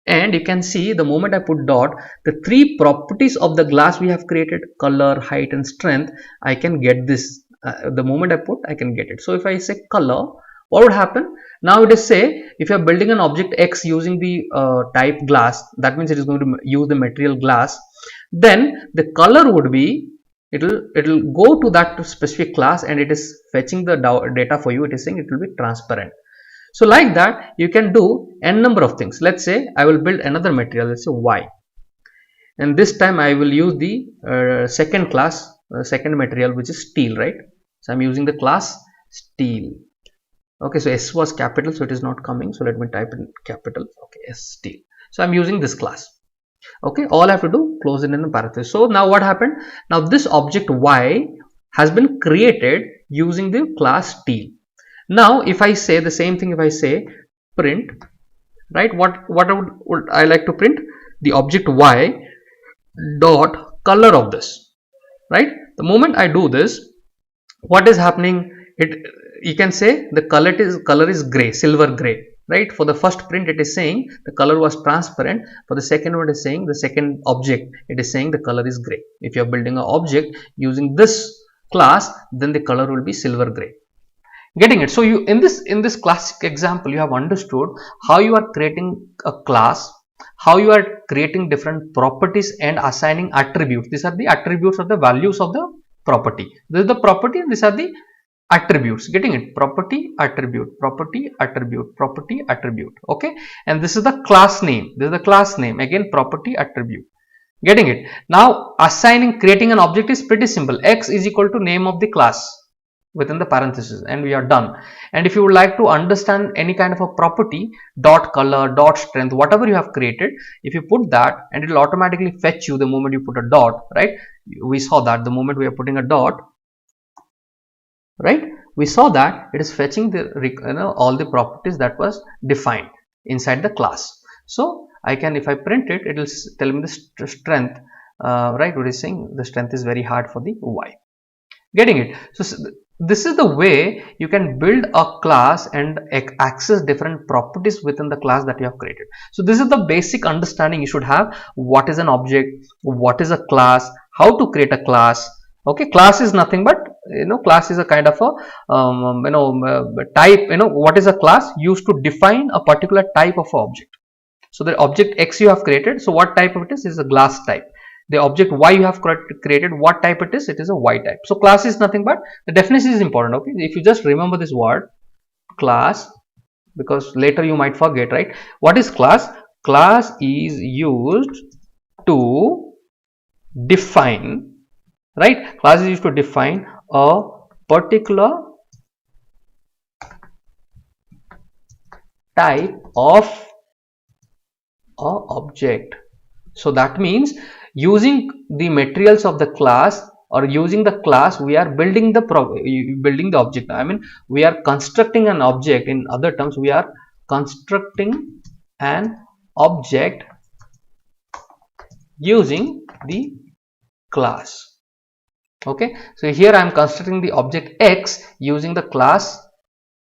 and you can see the moment I put dot, the three properties of the glass we have created, color, height and strength, I can get this. The moment I put, I can get it. So if I say color, what would happen? Now it is say if you are building an object X using the type glass, that means it is going to use the material glass, then the color would be, it'll go to that specific class, and it is fetching the data for you. It is saying it will be transparent. So like that you can do n number of things. Let's say I will build another material, let's say Y, and this time I will use the second class, second material, which is steel, right? So I'm using the class steel. Okay, so S was capital, so it is not coming, so let me type in capital. Okay, S steel. So I'm using this class. Okay, all I have to do, close it in a parenthesis. So now what happened, now this object Y has been created using the class steel. Now if I say the same thing, if I say print, right, what would I like to print? The object Y dot color of this, right? The moment I do this, what is happening, you can say the color is gray, silver gray, right? For the first print it is saying the color was transparent. For the second one, it is saying, the second object, it is saying the color is gray. If you are building an object using this class, then the color will be silver gray. Getting it? So you in this classic example, you have understood how you are creating a class, how you are creating different properties and assigning attributes. These are the attributes or the values of the property. This is the property, these are the attributes. Getting it? Property, attribute, property, attribute, property, attribute. Okay, and this is the class name. This is the class name. Again, property, attribute. Getting it? Now creating an object is pretty simple. X is equal to name of the class within the parentheses, and we are done. And if you would like to understand any kind of a property, dot color, dot strength, whatever you have created, if you put that, and it will automatically fetch you the moment you put a dot, right? We saw that the moment we are putting a dot, right, we saw that it is fetching the all the properties that was defined inside the class. So I can, if I print it, it will tell me the strength, right? What is saying the strength is very hard for the Y. Getting it? So this is the way you can build a class and access different properties within the class that you have created. So this is the basic understanding you should have. What is an object? What is a class? How to create a class? Okay, class is nothing but, class is a kind of a type. What is a class? Used to define a particular type of object. So the object X you have created, so what type of it is a glass type. The object Y you have created, what type it is a Y type. So class is nothing but, the definition is important. Okay, if you just remember this word class, because later you might forget, right? What is class? Class is used to define, right? Class is used to define a particular type of a object. So that means using the materials of the class, or using the class, we are building the object. I mean, we are constructing an object. In other terms, we are constructing an object using the class. Okay, so here I am constructing the object X using the class,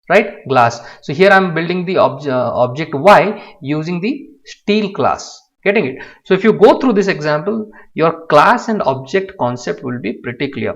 right, glass. So here I am building the object Y using the steal class. Getting it? So if you go through this example, your class and object concept will be pretty clear.